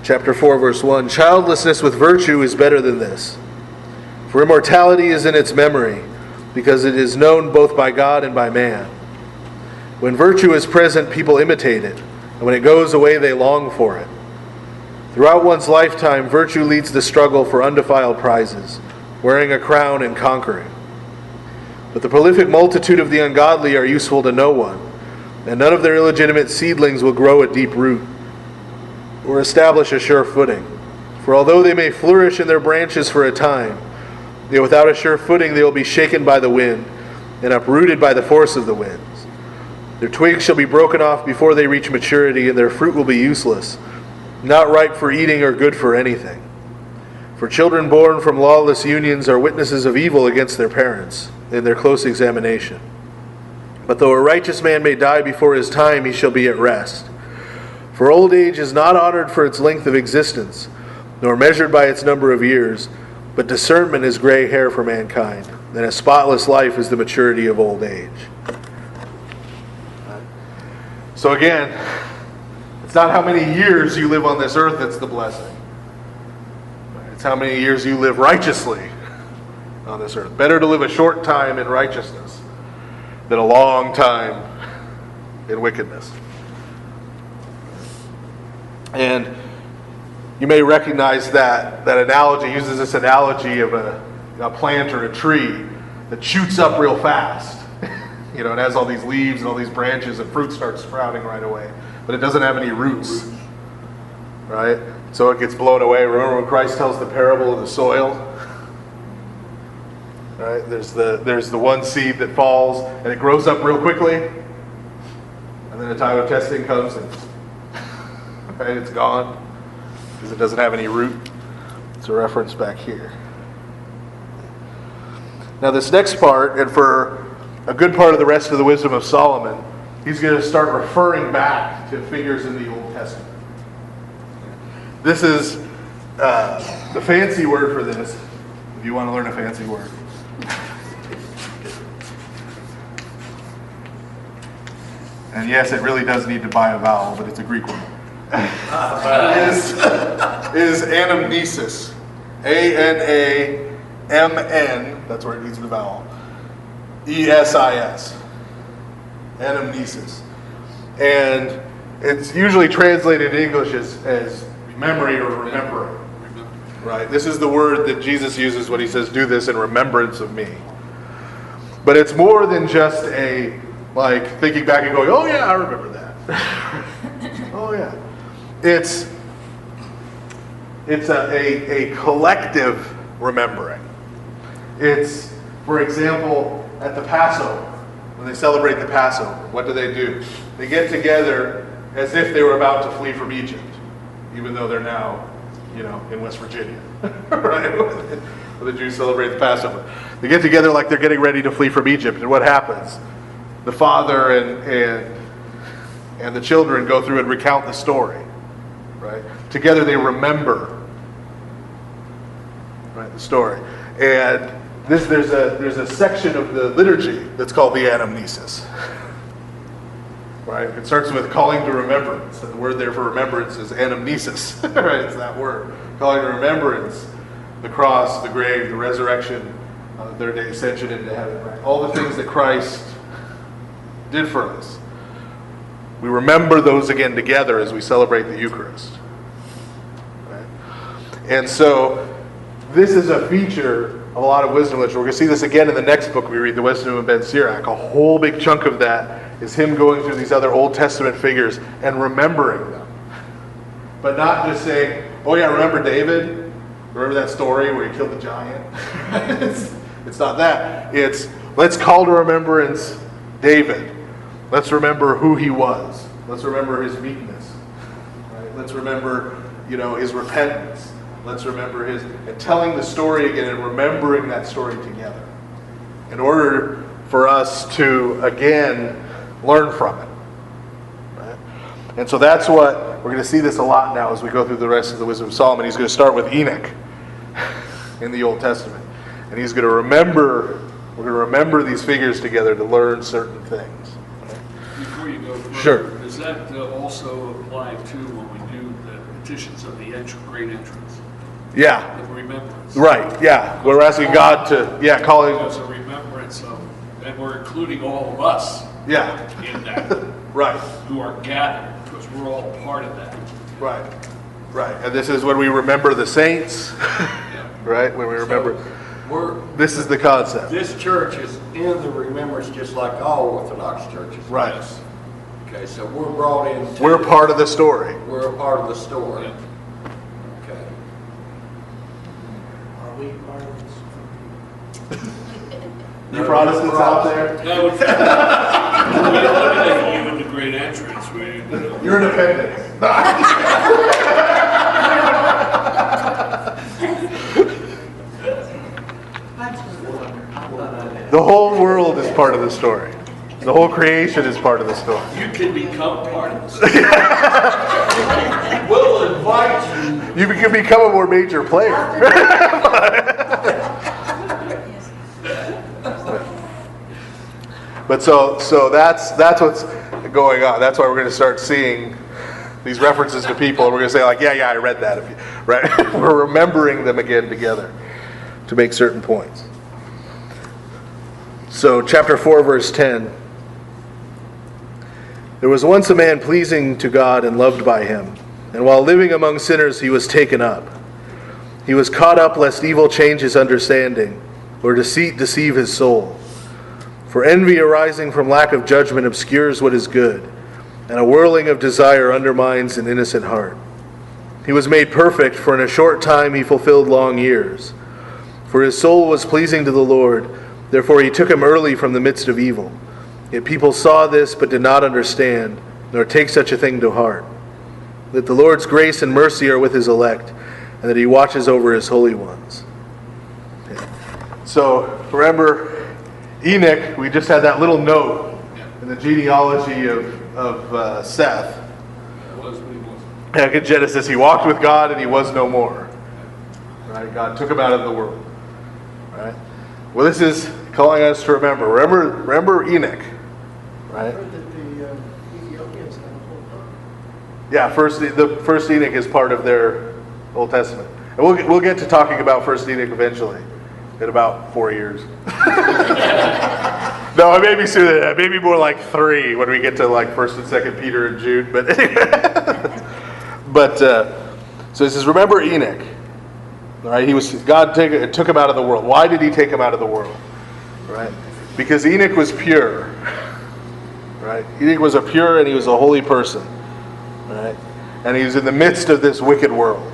Chapter 4, verse 1, childlessness with virtue is better than this. For immortality is in its memory, because it is known both by God and by man. When virtue is present, people imitate it, and when it goes away, they long for it. Throughout one's lifetime, virtue leads the struggle for undefiled prizes, wearing a crown and conquering. But the prolific multitude of the ungodly are useful to no one, and none of their illegitimate seedlings will grow a deep root or establish a sure footing. For although they may flourish in their branches for a time, yet without a sure footing they will be shaken by the wind and uprooted by the force of the winds. Their twigs shall be broken off before they reach maturity, and their fruit will be useless, not ripe for eating or good for anything. For children born from lawless unions are witnesses of evil against their parents in their close examination. But though a righteous man may die before his time, he shall be at rest. For old age is not honored for its length of existence, nor measured by its number of years, but discernment is gray hair for mankind, and a spotless life is the maturity of old age. So again, it's not how many years you live on this earth that's the blessing. It's how many years you live righteously on this earth. Better to live a short time in righteousness than a long time in wickedness. And you may recognize that analogy, uses this analogy of a plant or a tree that shoots up real fast. You know, it has all these leaves and all these branches and fruit starts sprouting right away. But it doesn't have any roots. Right? So it gets blown away. Remember when Christ tells the parable of the soil? Right? There's the one seed that falls and it grows up real quickly. And then the time of testing comes and right, it's gone. Because it doesn't have any root. It's a reference back here. Now this next part, and for a good part of the rest of the wisdom of Solomon, he's going to start referring back to figures in the Old Testament. This is the fancy word for this, if you want to learn a fancy word. And yes, it really does need to buy a vowel, but it's a Greek one. is anamnesis. A-N-A-M-N, that's where it needs the vowel. E-S-I-S. Anamnesis. And it's usually translated in English as memory or remembering. Right? This is the word that Jesus uses when he says, do this in remembrance of me. But it's more than just a, like, thinking back and going, oh yeah, I remember that. Oh yeah. It's a collective remembering. It's, for example, at the Passover, when they celebrate the Passover, what do? They get together as if they were about to flee from Egypt, even though they're now, in West Virginia, right? When the Jews celebrate the Passover. They get together like they're getting ready to flee from Egypt, and what happens? The father and the children go through and recount the story, right? Together they remember, right, the story. And there's a section of the liturgy that's called the anamnesis. Right? It starts with calling to remembrance. And the word there for remembrance is anamnesis. Right? It's that word. Calling to remembrance the cross, the grave, the resurrection, the third day ascension into heaven. Right? All the things that Christ did for us. We remember those again together as we celebrate the Eucharist. Right? And so this is a feature of a lot of wisdom literature. We're going to see this again in the next book we read, The Wisdom of Ben Sirach. A whole big chunk of that is him going through these other Old Testament figures and remembering them. But not just saying, oh yeah, remember David? Remember that story where he killed the giant? It's not that. It's, let's call to remembrance David. Let's remember who he was. Let's remember his meekness. Right? Let's remember, his repentance. Let's remember and telling the story again and remembering that story together in order for us to, again, learn from it. Right? And so that's what, we're going to see this a lot now as we go through the rest of the Wisdom of Solomon. He's going to start with Enoch in the Old Testament. And he's going to remember, we're going to remember these figures together to learn certain things. Before you go further, Sure. Does that also apply to when we do the petitions of the great entrance? Yeah. The remembrance. Right, yeah. We're asking God to, calling. There's a remembrance of, and we're including all of us Yeah. in that, Right, who are gathered, because we're all part of that. right, right. And this is when we remember the saints, Yeah. right? When we remember, this is the concept. This church is in the remembrance just like all Orthodox churches. Right. Okay, so we're brought in. We're part of the story. We're a part of the story. Yeah. Okay. Are we part of this? You Protestants out there? That would, we eliminate you in the great entrance. You're independent. The whole world is part of the story. The whole creation is part of the story. You can become part of the story. We'll invite you. You can become a more major player. But so that's what's going on. That's why we're going to start seeing these references to people, and we're going to say like, yeah, I read that. Right? We're remembering them again together to make certain points. So chapter 4, verse 10. There was once a man pleasing to God and loved by him, and while living among sinners he was taken up. He was caught up lest evil change his understanding, or deceit deceive his soul. For envy arising from lack of judgment obscures what is good, and a whirling of desire undermines an innocent heart. He was made perfect, for in a short time he fulfilled long years. For his soul was pleasing to the Lord, therefore he took him early from the midst of evil. Yet people saw this, but did not understand, nor take such a thing to heart. That the Lord's grace and mercy are with his elect, and that he watches over his holy ones. Okay. So, remember, Enoch, we just had that little note in the genealogy of Seth. Was what he was. Back in Genesis, he walked with God and he was no more. Right? God took him out of the world. Right? Well, this is calling us to remember. Remember Enoch. Right? Yeah, the first Enoch is part of their Old Testament. And we'll get to talking about first Enoch eventually. In about 4 years. No, it may be sooner than that. Maybe more like 3 when we get to like 1st and 2nd Peter and Jude. But so it says, remember Enoch. All right, God took him out of the world. Why did he take him out of the world? Right? Because Enoch was pure. Right? Enoch was a pure and he was a holy person. Right? And he was in the midst of this wicked world.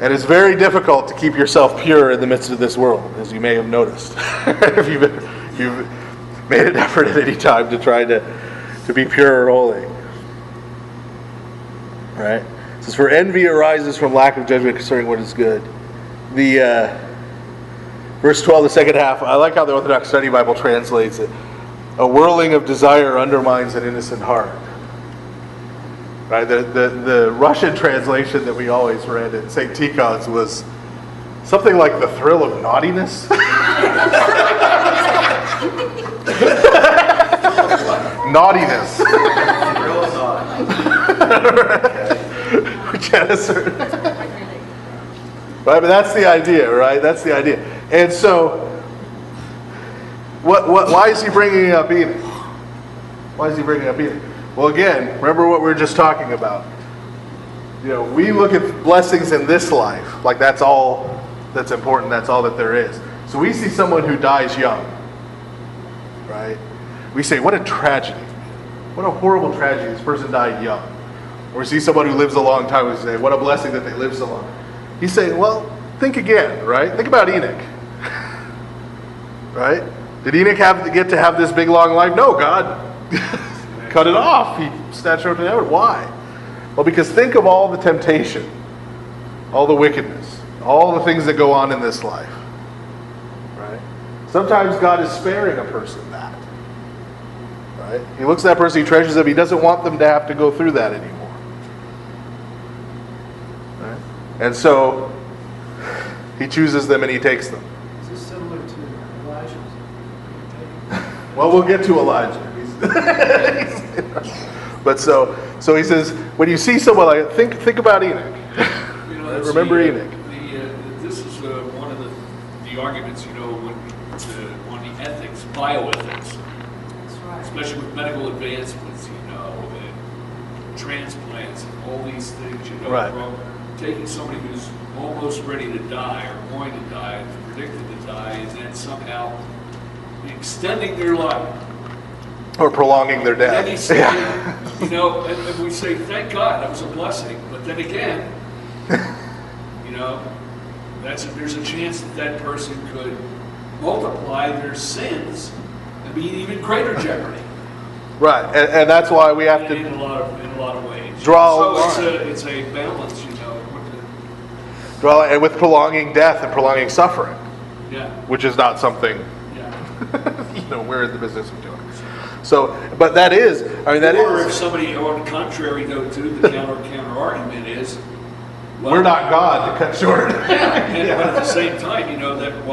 And it's very difficult to keep yourself pure in the midst of this world, as you may have noticed. if you've made an effort at any time to try to be pure or holy. Right? It says, for envy arises from lack of judgment concerning what is good. The verse 12, the second half, I like how the Orthodox Study Bible translates it. A whirling of desire undermines an innocent heart. Right, the Russian translation that we always read in St. Tikhon's was something like the thrill of naughtiness. Naughtiness. Which had a certain... Right, but that's the idea, right? That's the idea. And so, why is he bringing up Enoch? Why is he bringing up Enoch? Well, again, remember what we were just talking about. You know, we look at blessings in this life, like that's all that's important, that's all that there is. So we see someone who dies young, right? We say, what a tragedy. What a horrible tragedy, this person died young. Or we see someone who lives a long time, we say, what a blessing that they live so long. He's saying, well, think again, right? Think about Enoch. Right? Did Enoch get to have this big long life? No, God cut it off. He snatched her to heaven. Why? Well, because think of all the temptation, all the wickedness, all the things that go on in this life. Right? Sometimes God is sparing a person that. Right? He looks at that person, he treasures them, he doesn't want them to have to go through that anymore. Right? And so he chooses them and he takes them. Is this similar to Elijah's? Well, we'll get to Elijah. But so he says, when you see someone like think about Enoch. Remember Enoch. This is one of the arguments, on the ethics, bioethics, especially with medical advancements, and transplants and all these things, right. From taking somebody who's almost ready to die or going to die, predicted to die, and then somehow extending their life. Or prolonging their death. And he's saying, and we say, thank God, that was a blessing. But then again, there's a chance that person could multiply their sins and be in even greater jeopardy. Right, and that's why we have to in a lot of ways. Draw a line. So it's a balance, Draw, and with prolonging death and prolonging suffering. Yeah. Which is not something Yeah. we're in the business of doing. So, but that is, Or if somebody, on the contrary, though, too, the counter argument is, well, we're not God to cut short. But at the same time, that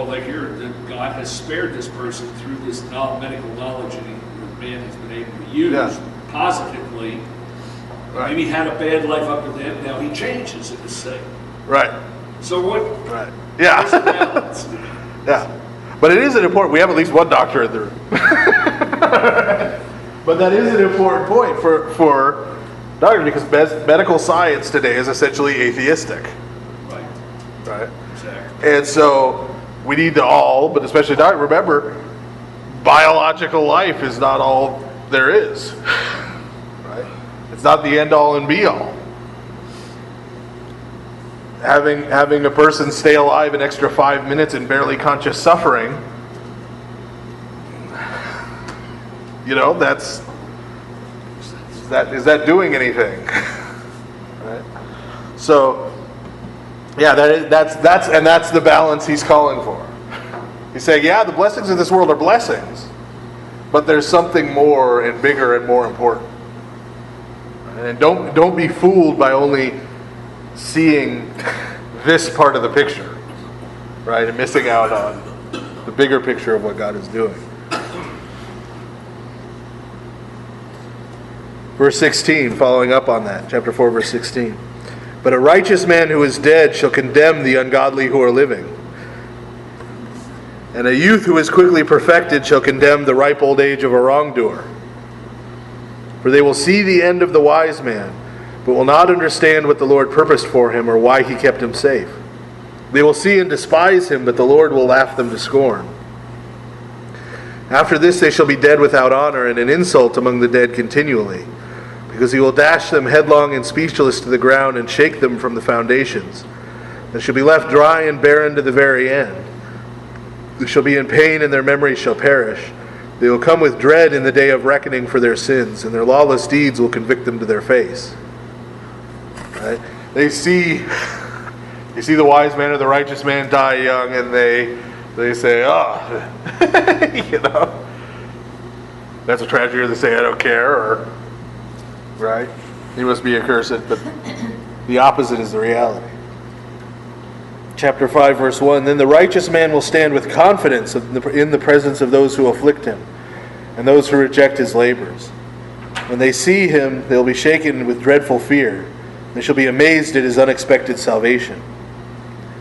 God has spared this person through this medical knowledge, and man has been able to use Yeah. positively. Right. Maybe had a bad life up to then, now he changes in the same. Right. So what? Right. What's the Yeah. balance? Yeah. But it is an important, we have at least one doctor in the room. But that is an important point for doctors, because medical science today is essentially atheistic. Right, Right. exactly. And so we need to all, but especially doctors, remember, biological life is not all there is. Right? It's not the end all and be all. Having a person stay alive an extra 5 minutes in barely conscious suffering, that's is that doing anything? Right? So, yeah, that's the balance he's calling for. He's saying, yeah, the blessings of this world are blessings, but there's something more and bigger and more important. And don't be fooled by only seeing this part of the picture, right, and missing out on the bigger picture of what God is doing. Verse 16, following up on that, chapter 4, verse 16. But a righteous man who is dead shall condemn the ungodly who are living. And a youth who is quickly perfected shall condemn the ripe old age of a wrongdoer. For they will see the end of the wise man, but will not understand what the Lord purposed for him or why he kept him safe. They will see and despise him, but the Lord will laugh them to scorn. After this they shall be dead without honor, and an insult among the dead continually, because he will dash them headlong and speechless to the ground and shake them from the foundations. They shall be left dry and barren to the very end. They shall be in pain, and their memories shall perish. They will come with dread in the day of reckoning for their sins, and their lawless deeds will convict them to their face. Right? They see the wise man or the righteous man die young, and they say, oh, that's a tragedy. Or they say, I don't care, or, right? He must be accursed, but the opposite is the reality. Chapter 5, verse 1, Then the righteous man will stand with confidence in the presence of those who afflict him, and those who reject his labors. When they see him, they will be shaken with dreadful fear. They shall be amazed at his unexpected salvation.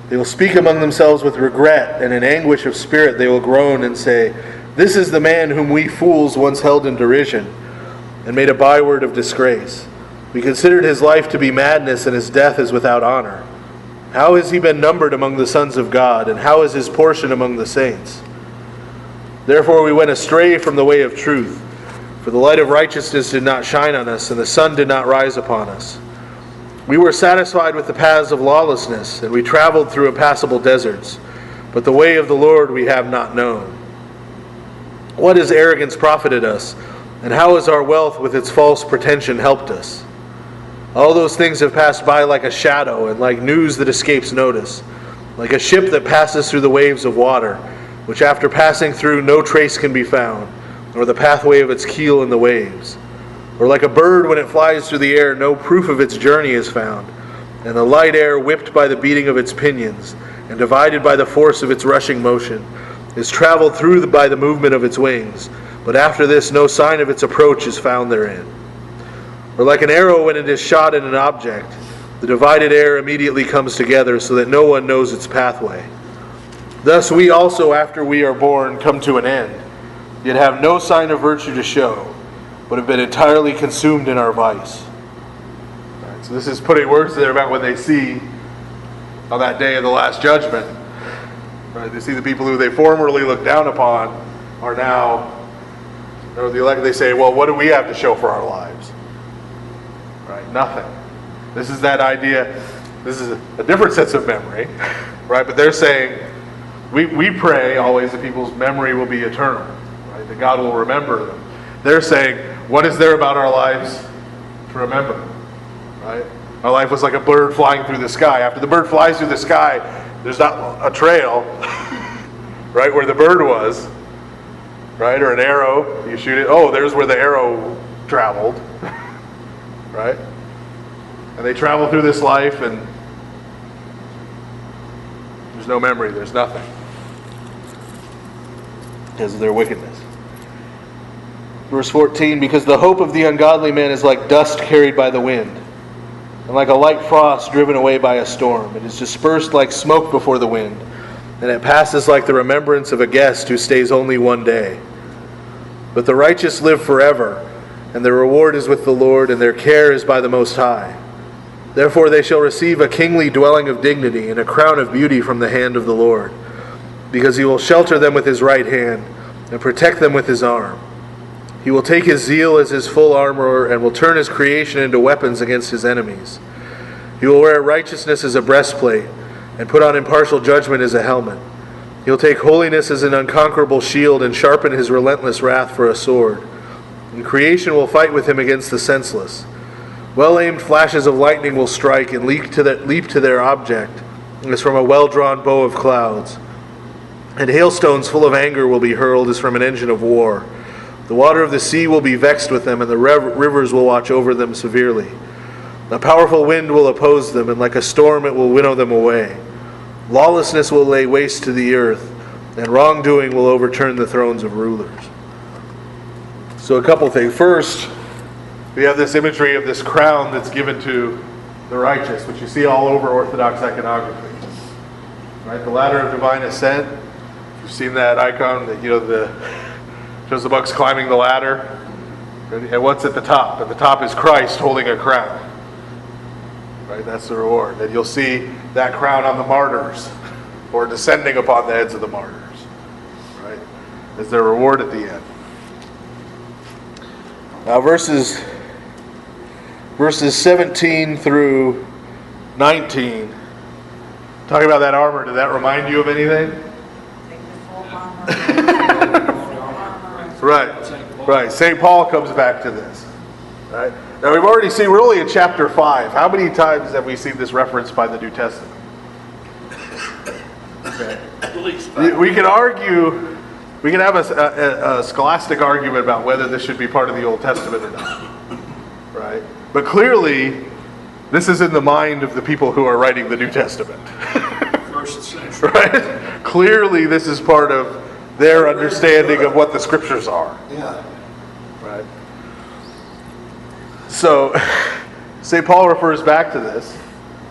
They will speak among themselves with regret, and in anguish of spirit they will groan and say, This is the man whom we fools once held in derision, and made a byword of disgrace. We considered his life to be madness, and his death is without honor. How has he been numbered among the sons of God, and how is his portion among the saints? Therefore we went astray from the way of truth, for the light of righteousness did not shine on us, and the sun did not rise upon us. We were satisfied with the paths of lawlessness, and we traveled through impassable deserts. But the way of the Lord we have not known. What has arrogance profited us, and how has our wealth with its false pretension helped us? All those things have passed by like a shadow, and like news that escapes notice, like a ship that passes through the waves of water, which after passing through no trace can be found, nor the pathway of its keel in the waves. Or like a bird when it flies through the air, no proof of its journey is found, and the light air, whipped by the beating of its pinions, and divided by the force of its rushing motion, is traveled through by the movement of its wings, but after this no sign of its approach is found therein. Or like an arrow when it is shot at an object, the divided air immediately comes together so that no one knows its pathway. Thus we also, after we are born, come to an end, yet have no sign of virtue to show, but have been entirely consumed in our vice. Right, so this is putting words there about when they see on that day of the last judgment. Right, they see the people who they formerly looked down upon are now, or the elect. They say, well, what do we have to show for our lives? Right, nothing. This is that idea. This is a different sense of memory, right? But they're saying, we pray always that people's memory will be eternal, right? That God will remember them. They're saying, what is there about our lives to remember, right? Our life was like a bird flying through the sky. After the bird flies through the sky, there's not a trail, right, where the bird was, right? Or an arrow, you shoot it. Oh, there's where the arrow traveled, right? And they travel through this life, and there's no memory, there's nothing, because of their wickedness. Verse 14, because the hope of the ungodly man is like dust carried by the wind, and like a light frost driven away by a storm. It is dispersed like smoke before the wind, and it passes like the remembrance of a guest who stays only one day. But the righteous live forever, and their reward is with the Lord, and their care is by the Most High. Therefore they shall receive a kingly dwelling of dignity, and a crown of beauty from the hand of the Lord, because he will shelter them with his right hand, and protect them with his arm. He will take his zeal as his full armor, and will turn his creation into weapons against his enemies. He will wear righteousness as a breastplate, and put on impartial judgment as a helmet. He will take holiness as an unconquerable shield, and sharpen his relentless wrath for a sword. And creation will fight with him against the senseless. Well-aimed flashes of lightning will strike and leap to their object, as from a well-drawn bow of clouds. And hailstones full of anger will be hurled as from an engine of war. The water of the sea will be vexed with them, and the rivers will watch over them severely. A powerful wind will oppose them, and like a storm it will winnow them away. Lawlessness will lay waste to the earth, and wrongdoing will overturn the thrones of rulers. So a couple things. First, we have this imagery of this crown that's given to the righteous, which you see all over Orthodox iconography. Right? The ladder of divine ascent. You've seen that icon that shows the monks climbing the ladder. And what's at the top? At the top is Christ holding a crown. Right? That's the reward. And you'll see that crown on the martyrs, or descending upon the heads of the martyrs. Right? As their reward at the end. Now verses 17 through 19, talking about that armor, did that remind you of anything? Right. St. Paul comes back to this. Right? Now we've already seen, we're only in chapter 5. How many times have we seen this referenced by the New Testament? Okay. At least 5. We can argue, we can have a scholastic argument about whether this should be part of the Old Testament or not. Right? But clearly, this is in the mind of the people who are writing the New Testament. First century. Right? Clearly, this is part of their understanding of what the scriptures are. Yeah. Right? So, St. Paul refers back to this.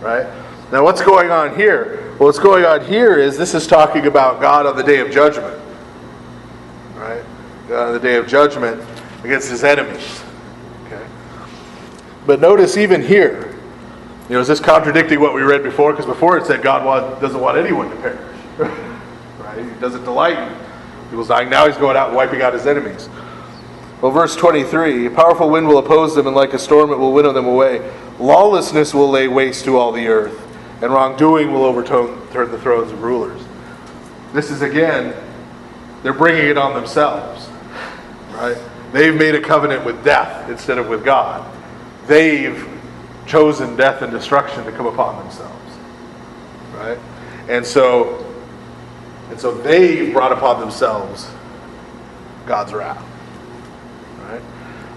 Right? Now, what's going on here? Well, what's going on here is this is talking about God on the day of judgment. Right? God on the day of judgment against his enemies. Okay? But notice even here, is this contradicting what we read before? Because before it said God doesn't want anyone to perish. Right? He doesn't delight in people's dying. Now he's going out and wiping out his enemies. Well, verse 23, a powerful wind will oppose them, and like a storm it will winnow them away. Lawlessness will lay waste to all the earth, and wrongdoing will overturn the thrones of rulers. This is, again, they're bringing it on themselves. Right? They've made a covenant with death instead of with God. They've chosen death and destruction to come upon themselves. Right? And so they brought upon themselves God's wrath. Right?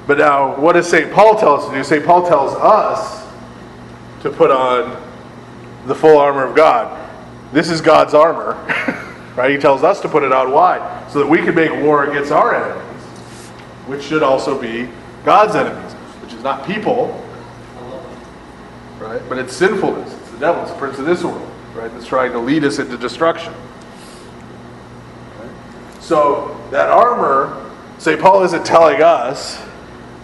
But now, what does St. Paul tell us to do? St. Paul tells us to put on the full armor of God. This is God's armor. Right? He tells us to put it on. Why? So that we can make war against our enemies, which should also be God's enemies, which is not people, right? But it's sinfulness. It's the devil. It's the prince of this world, right? That's trying to lead us into destruction. Right? So that armor, St. Paul isn't telling us,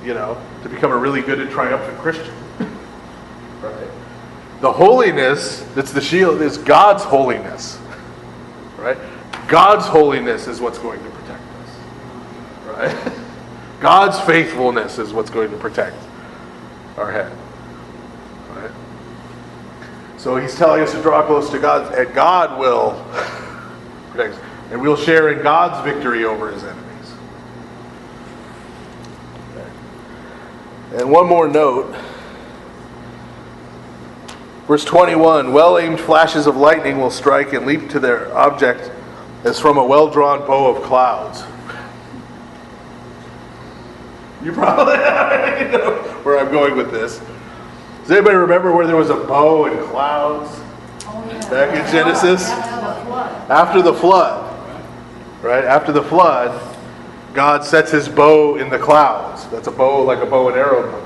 to become a really good and triumphant Christian. Right? The holiness that's the shield is God's holiness. Right? God's holiness is what's going to protect us. Right? God's faithfulness is what's going to protect our head. Right? So he's telling us to draw close to God, and God will protect us. And we'll share in God's victory over his enemies. Okay. And one more note. Verse 21, well-aimed flashes of lightning will strike and leap to their object as from a well-drawn bow of clouds. You probably know where I'm going with this. Does anybody remember where there was a bow and clouds? Back in Genesis? After the flood. Right? After the flood, God sets his bow in the clouds. That's a bow like a bow and arrow bow.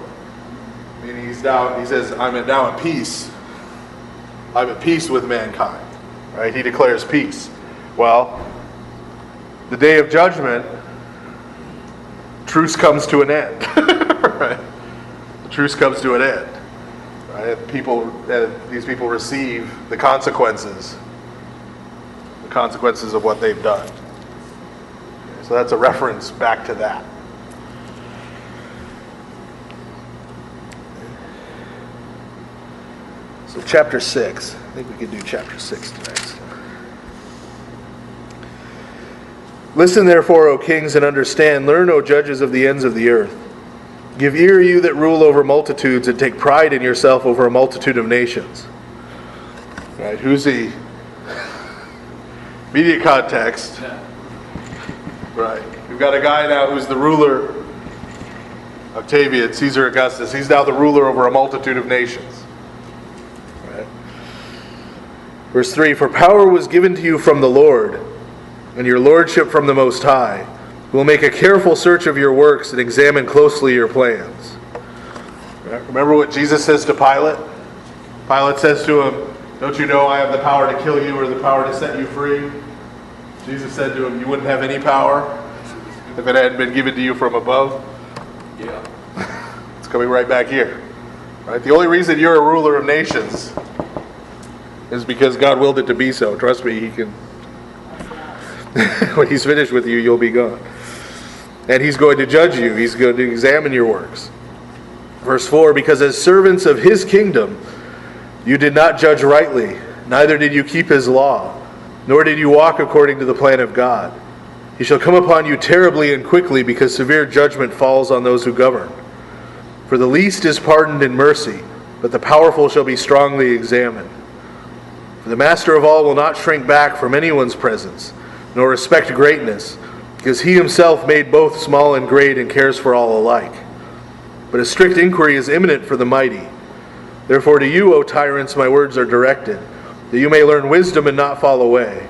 Meaning he says, I'm now at peace. I'm at peace with mankind. Right? He declares peace. Well, the day of judgment, truce comes to an end. Right? The truce comes to an end. Right? These people receive the consequences of what they've done. So that's a reference back to that. So chapter 6. I think we could do chapter 6 next. Listen therefore, O kings, and understand. Learn, O judges of the ends of the earth. Give ear, you that rule over multitudes, and take pride in yourself over a multitude of nations. Right? Who's the immediate context? Right. We've got a guy now who's the ruler, Octavian, Caesar Augustus. He's now the ruler over a multitude of nations. Right. Verse 3, for power was given to you from the Lord, and your lordship from the Most High, who will make a careful search of your works and examine closely your plans. Right. Remember what Jesus says to Pilate? Pilate says to him, don't you know I have the power to kill you or the power to set you free? Jesus said to him, you wouldn't have any power if it hadn't been given to you from above. Yeah. It's coming right back here. Right? The only reason you're a ruler of nations is because God willed it to be so. Trust me, he can. When he's finished with you, you'll be gone. And he's going to judge you. He's going to examine your works. Verse 4, because as servants of his kingdom, you did not judge rightly, neither did you keep his law, nor did you walk according to the plan of God. He shall come upon you terribly and quickly, because severe judgment falls on those who govern. For the least is pardoned in mercy, but the powerful shall be strongly examined. For the master of all will not shrink back from anyone's presence, nor respect greatness, because he himself made both small and great and cares for all alike. But a strict inquiry is imminent for the mighty. Therefore to you, O tyrants, my words are directed, that you may learn wisdom and not fall away.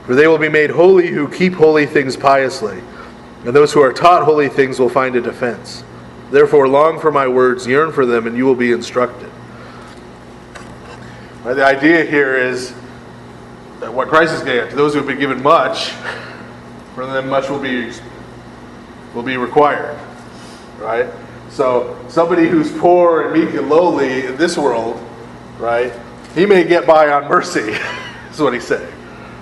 For they will be made holy who keep holy things piously, and those who are taught holy things will find a defense. Therefore long for my words, yearn for them, and you will be instructed. Right, the idea here is that what Christ is getting at, to those who have been given much, for them much will be required. Right? So somebody who's poor and meek and lowly in this world, right, he may get by on mercy, is what he's saying.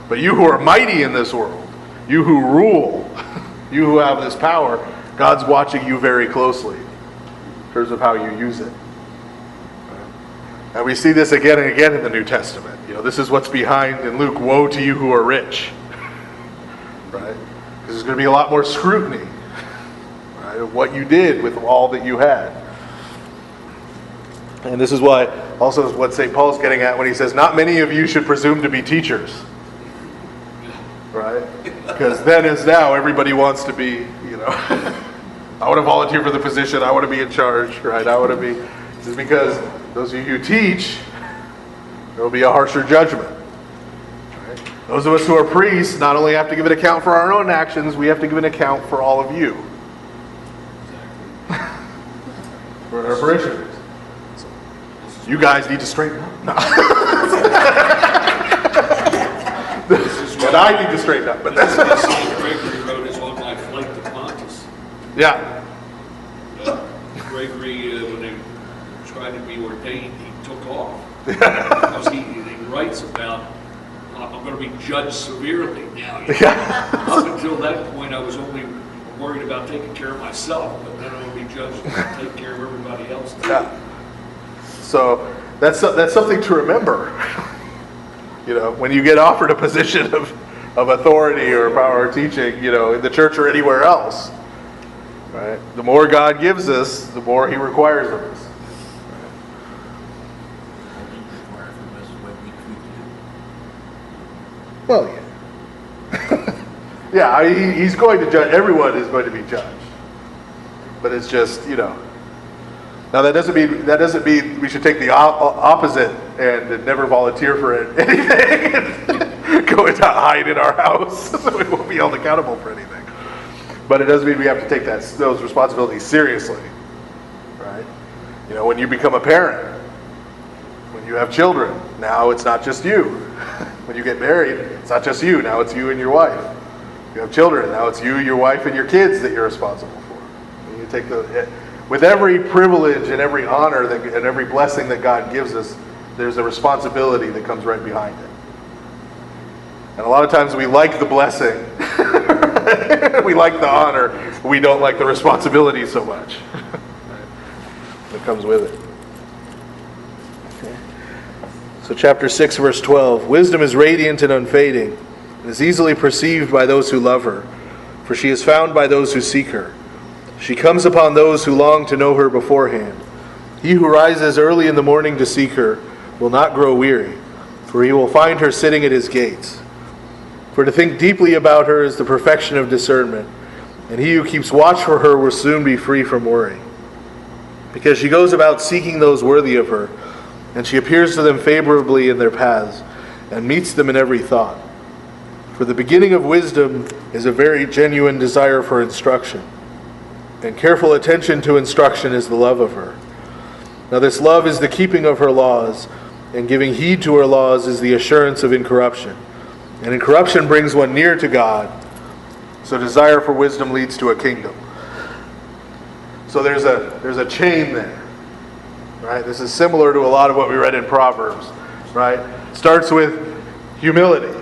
But you who are mighty in this world, you who rule, you who have this power, God's watching you very closely in terms of how you use it. And we see this again and again in the New Testament. You know, this is what's behind in Luke, woe to you who are rich. Right? Because there's going to be a lot more scrutiny, right, of what you did with all that you had. And this is why, also what St. Paul's getting at when he says, not many of you should presume to be teachers. Right? Because then as now, everybody wants to be, you know, I want to volunteer for the position, I want to be in charge, right? I want to be, this is because those of you who teach, there will be a harsher judgment. Right? Those of us who are priests not only have to give an account for our own actions, we have to give an account for all of you. For our parishioners. You guys need to straighten up. No. But I need to straighten up. But that's Gregory wrote his On My Flight to Pontus. Yeah. Gregory, when they tried to be ordained, he took off. Because he writes about, I'm going to be judged severely now. You know? Yeah. Up until that point, I was only worried about taking care of myself, but then I'm going to be judged to take care of everybody else too. Yeah. So that's something to remember. You know, when you get offered a position of authority or power or teaching, you know, in the church or anywhere else, right? The more God gives us, the more He requires of us. Well, yeah. Yeah, He's going to judge. Everyone is going to be judged. But it's just, you know. Now that doesn't mean we should take the opposite and never volunteer for anything and go and hide in our house so we won't be held accountable for anything. But it doesn't mean we have to take those responsibilities seriously, right? You know, when you become a parent, when you have children, now it's not just you. When you get married, it's not just you. Now it's you and your wife. You have children, now it's you, your wife, and your kids that you're responsible for. And you take with every privilege and every honor and every blessing that God gives us, there's a responsibility that comes right behind it. And a lot of times we like the blessing, we like the honor, we don't like the responsibility so much that comes with it. Okay. So chapter 6, verse 12, wisdom is radiant and unfading, and is easily perceived by those who love her, for she is found by those who seek her. She comes upon those who long to know her beforehand. He who rises early in the morning to seek her will not grow weary, for he will find her sitting at his gates. For to think deeply about her is the perfection of discernment, and he who keeps watch for her will soon be free from worry. Because she goes about seeking those worthy of her, and she appears to them favorably in their paths, and meets them in every thought. For the beginning of wisdom is a very genuine desire for instruction, and careful attention to instruction is the love of her. Now this love is the keeping of her laws, and giving heed to her laws is the assurance of incorruption. And incorruption brings one near to God, so desire for wisdom leads to a kingdom. So there's a chain there, right? This is similar to a lot of what we read in Proverbs, right? Starts with humility,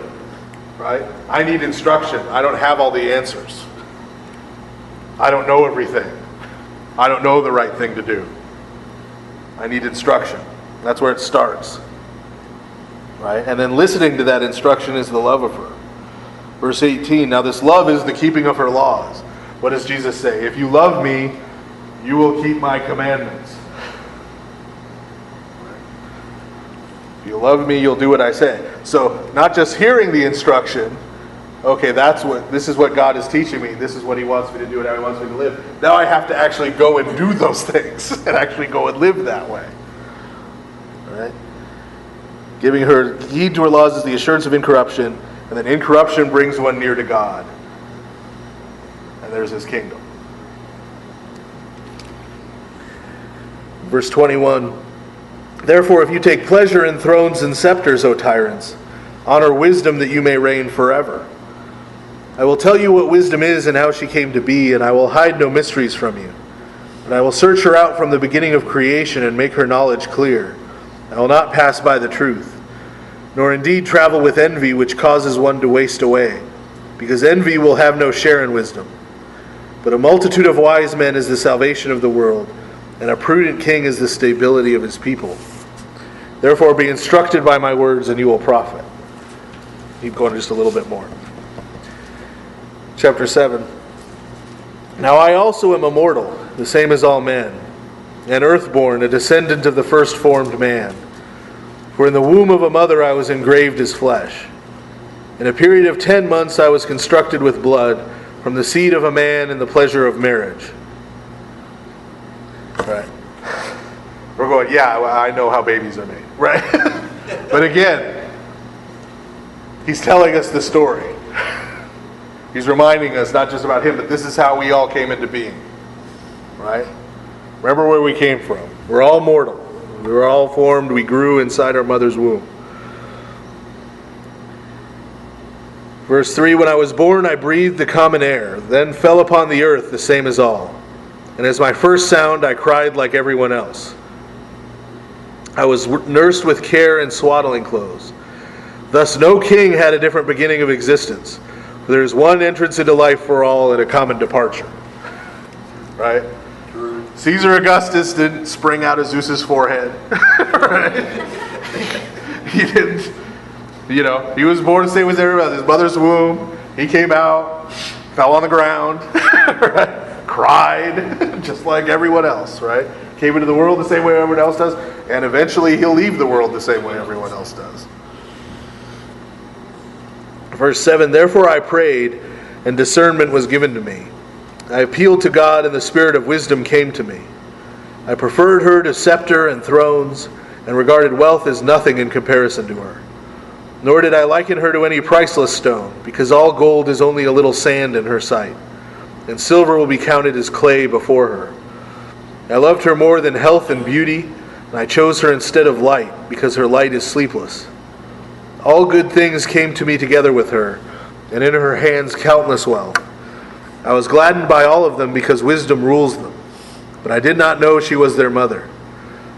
right? I need instruction. I don't have all the answers. I don't know everything. I don't know the right thing to do. I need instruction. That's where it starts. Right? And then listening to that instruction is the love of her. Verse 18, now this love is the keeping of her laws. What does Jesus say? If you love me, you will keep my commandments. If you love me, you'll do what I say. So not just hearing the instruction, okay, this is what God is teaching me. This is what he wants me to do and how he wants me to live. Now I have to actually go and do those things and actually go and live that way. All right? Giving her heed to her laws is the assurance of incorruption, and then incorruption brings one near to God. And there's his kingdom. Verse 21, therefore if you take pleasure in thrones and scepters, O tyrants, honor wisdom that you may reign forever. I will tell you what wisdom is and how she came to be, and I will hide no mysteries from you. And I will search her out from the beginning of creation and make her knowledge clear. I will not pass by the truth, nor indeed travel with envy, which causes one to waste away, because envy will have no share in wisdom. But a multitude of wise men is the salvation of the world, and a prudent king is the stability of his people. Therefore be instructed by my words, and you will profit. Keep going just a little bit more. Chapter 7. Now I also am immortal, the same as all men, and earthborn, a descendant of the first formed man. For in the womb of a mother I was engraved as flesh. In a period of 10 months I was constructed with blood, from the seed of a man in the pleasure of marriage. Right. We're going, yeah, well, I know how babies are made. Right? But again, he's telling us the story. He's reminding us not just about him, but this is how we all came into being. Right? Remember where we came from. We're all mortal. We were all formed. We grew inside our mother's womb. Verse 3, when I was born, I breathed the common air, then fell upon the earth the same as all. And as my first sound, I cried like everyone else. I was nursed with care and swaddling clothes. Thus no king had a different beginning of existence. For there is one entrance into life for all and a common departure. Right? Caesar Augustus didn't spring out of Zeus's forehead. Right? He didn't, he was born the same as everybody else. His mother's womb, he came out, fell on the ground, right? Cried, just like everyone else, right? Came into the world the same way everyone else does, and eventually he'll leave the world the same way everyone else does. Verse 7, therefore I prayed, and discernment was given to me. I appealed to God, and the spirit of wisdom came to me. I preferred her to scepter and thrones, and regarded wealth as nothing in comparison to her. Nor did I liken her to any priceless stone, because all gold is only a little sand in her sight. and silver will be counted as clay before her. I loved her more than health and beauty, and I chose her instead of light, because her light is sleepless. All good things came to me together with her, and in her hands countless wealth. I was gladdened by all of them, because wisdom rules them. But I did not know she was their mother.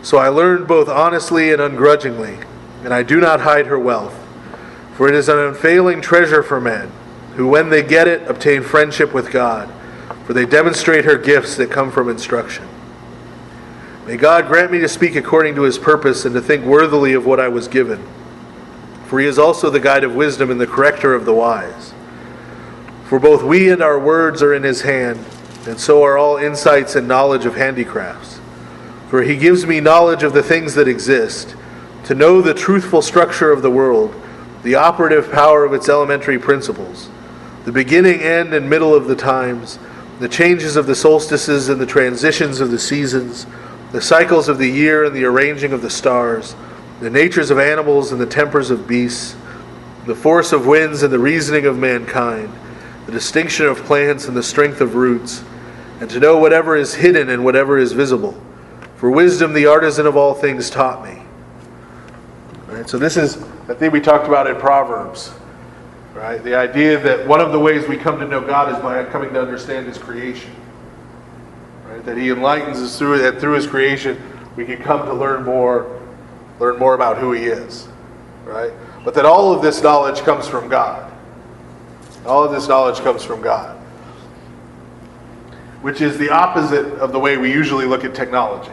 So I learned both honestly and ungrudgingly, and I do not hide her wealth. For it is an unfailing treasure for men, who when they get it, obtain friendship with God, for they demonstrate her gifts that come from instruction. May God grant me to speak according to his purpose and to think worthily of what I was given. For he is also the guide of wisdom and the corrector of the wise. For both we and our words are in his hand, and so are all insights and knowledge of handicrafts. For he gives me knowledge of the things that exist, to know the truthful structure of the world, the operative power of its elementary principles, the beginning, end, and middle of the times, the changes of the solstices and the transitions of the seasons, the cycles of the year and the arranging of the stars, the natures of animals and the tempers of beasts, the force of winds and the reasoning of mankind, the distinction of plants and the strength of roots, and to know whatever is hidden and whatever is visible. For wisdom, the artisan of all things, taught me. Right, so this is the thing we talked about in Proverbs. Right? The idea that one of the ways we come to know God is by coming to understand his creation. Right? That he enlightens us through his creation, we can come to learn more about who he is. Right? But that all of this knowledge comes from God. All of this knowledge comes from God. Which is the opposite of the way we usually look at technology.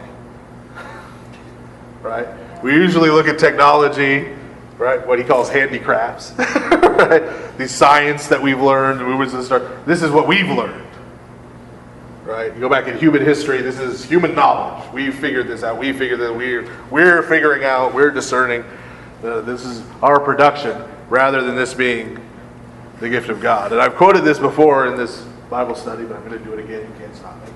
Right? We usually look at technology, right, what he calls handicrafts. Right? The science that we've learned, this is what we've learned. Right? You go back in human history, this is human knowledge. We've figured this out. We figured that we're figuring out, we're discerning. This is our production, rather than this being the gift of God. And I've quoted this before in this Bible study, but I'm going to do it again. You can't stop me.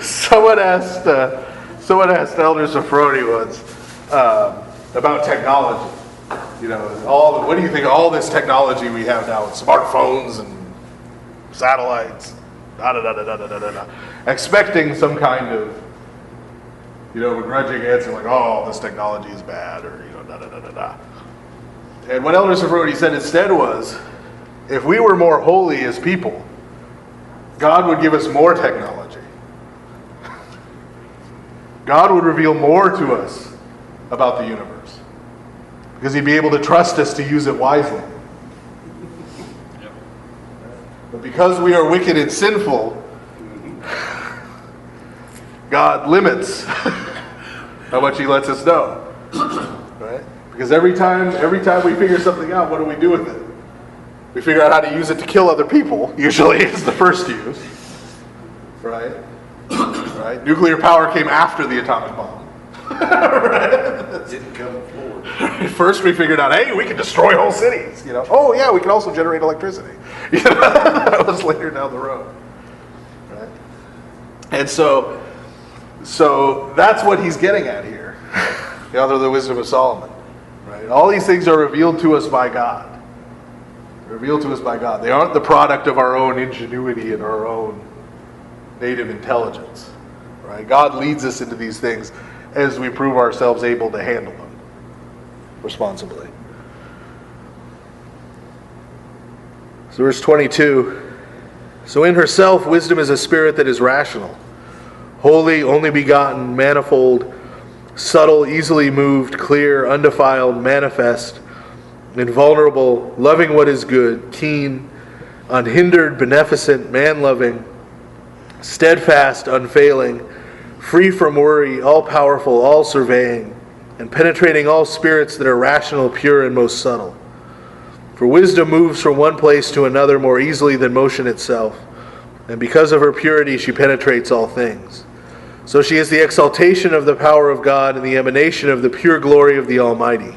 Someone asked Elder Sophroni once about technology. You know, what do you think of all this technology we have now with smartphones and satellites, expecting some kind of, begrudging answer like, oh, this technology is bad, or And what Elder Sophroni said instead was, if we were more holy as people, God would give us more technology. God would reveal more to us about the universe, because he'd be able to trust us to use it wisely. But because we are wicked and sinful, God limits how much he lets us know. Right? Because every time we figure something out, what do we do with it? We figure out how to use it to kill other people, usually is the first use. Right? Right? Nuclear power came after the atomic bomb. Right? Didn't come forward. First we figured out, hey, we can destroy whole cities. Oh yeah, we can also generate electricity. That was later down the road. Right? And so that's what he's getting at here. The wisdom of Solomon. Right? All these things are revealed to us by God. Revealed to us by God. They aren't the product of our own ingenuity and our own native intelligence. Right? God leads us into these things as we prove ourselves able to handle them responsibly. So verse 22. So in herself, wisdom is a spirit that is rational, holy, only begotten, manifold, subtle, easily moved, clear, undefiled, manifest, invulnerable, loving what is good, keen, unhindered, beneficent, man-loving, steadfast, unfailing, free from worry, all-powerful, all-surveying, and penetrating all spirits that are rational, pure, and most subtle. For wisdom moves from one place to another more easily than motion itself, and because of her purity she penetrates all things. So she is the exaltation of the power of God and the emanation of the pure glory of the Almighty.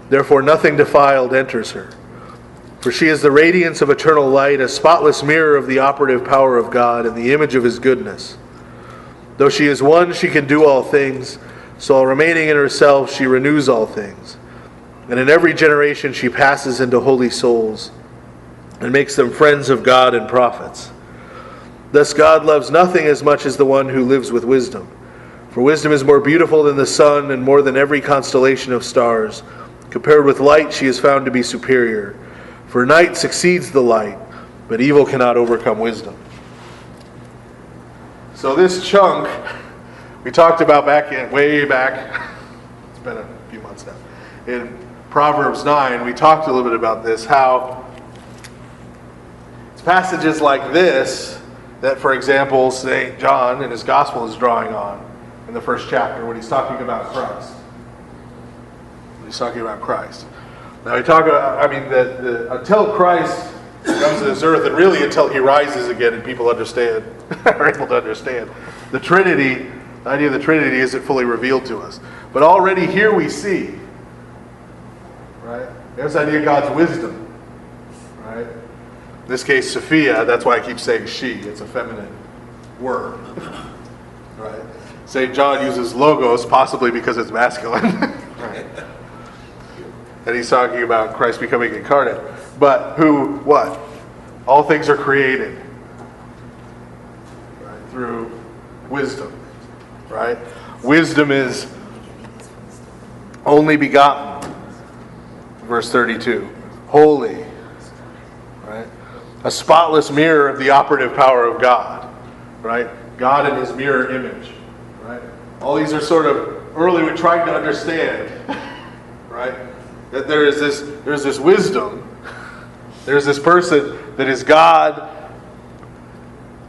Therefore nothing defiled enters her. For she is the radiance of eternal light, a spotless mirror of the operative power of God and the image of his goodness. Though she is one, she can do all things, so while remaining in herself, she renews all things. And in every generation she passes into holy souls and makes them friends of God and prophets. Thus God loves nothing as much as the one who lives with wisdom. For wisdom is more beautiful than the sun and more than every constellation of stars. Compared with light, she is found to be superior. For night succeeds the light, but evil cannot overcome wisdom. So this chunk we talked about way back, it's been a few months now, in Proverbs 9, we talked a little bit about this, how it's passages like this that, for example, St. John in his gospel is drawing on in the first chapter when he's talking about Christ. He's talking about Christ. Now we talk about, until Christ comes to this earth, and really until he rises again and people understand, are able to understand, the Trinity, the idea of the Trinity isn't fully revealed to us. But already here we see, right? There's the idea of God's wisdom, right? In this case, Sophia, that's why I keep saying she, it's a feminine word, right? St. John uses logos, possibly because it's masculine, right? And he's talking about Christ becoming incarnate. But who, what? All things are created, right? Through wisdom, right? Wisdom is only begotten, verse 32. Holy, right? A spotless mirror of the operative power of God, right? God in his mirror image, right? All these are sort of early we're trying to understand, right? That there's this wisdom, there's this person that is God,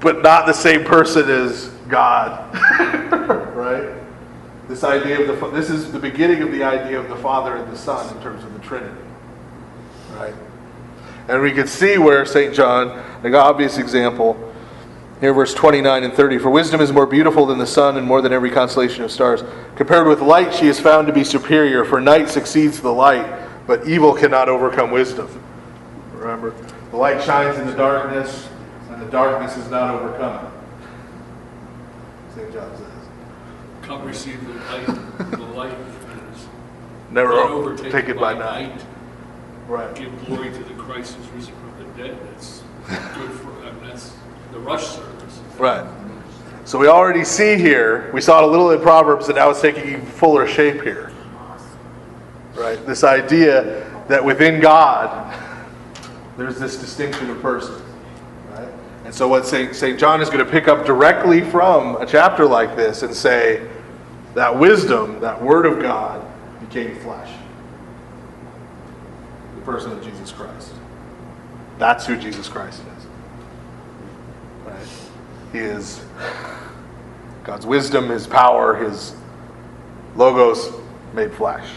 but not the same person as God, right? This idea of this is the beginning of the idea of the Father and the Son in terms of the Trinity, right? And we can see where St. John, an obvious example, here verse 29 and 30, for wisdom is more beautiful than the sun and more than every constellation of stars. Compared with light, she is found to be superior, for night succeeds the light, but evil cannot overcome wisdom. Remember, the light shines in the darkness, and the darkness is not overcome. St. John says. Come receive the light is Never not overtaken by night. Right. Give glory to the Christ who's risen from the dead. That's good for that's the rush service. Right. So we already see here, we saw it a little in Proverbs, and now it's taking even fuller shape here. Right? This idea that within God, there's this distinction of person. Right? And so what St. John is going to pick up directly from a chapter like this and say, that wisdom, that word of God, became flesh. The person of Jesus Christ. That's who Jesus Christ is. Right? He is God's wisdom, his power, his logos made flesh.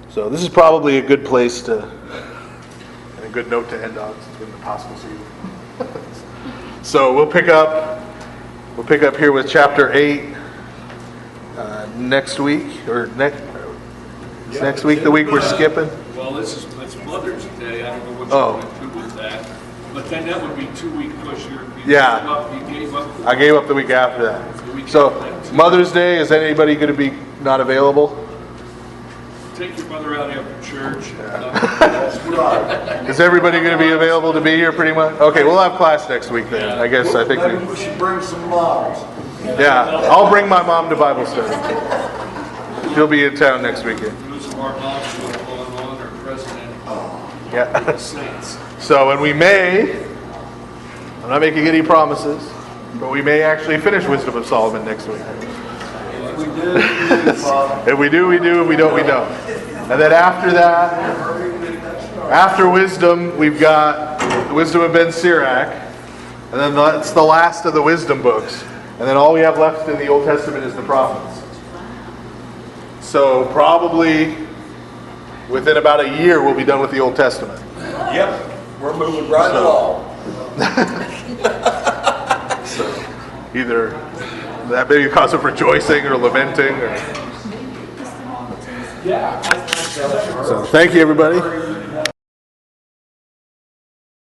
So this is probably a good place to, and a good note to end on, since it's been the possible season. So we'll pick up here with chapter 8 next week, or next week, the week we're skipping. Well, it's Mother's Day. I don't know what Oh. you're going to do with that. But then that would be 2 weeks because you gave up. I gave up the week after that. So Mother's Day, is anybody going to be not available? Take your mother out after church. Is everybody going to be available to be here pretty much? Okay, we'll have class next week then. I guess I think Maybe we should bring some moms. yeah, I'll bring my mom to Bible study. She'll be in town next weekend. Those of our moms who have gone on are president Yeah. of the saints. So, and we may, I'm not making any promises, but we may actually finish Wisdom of Solomon next week. If we do, we do, Father. If we do, we do. If we don't, we don't. And then after that, after Wisdom, we've got the Wisdom of Ben Sirach, and then that's the last of the Wisdom books. And then all we have left in the Old Testament is the prophets. So probably within about a year, we'll be done with the Old Testament. Yep, we're moving right along. So either that may be a cause of rejoicing or lamenting. So thank you, everybody.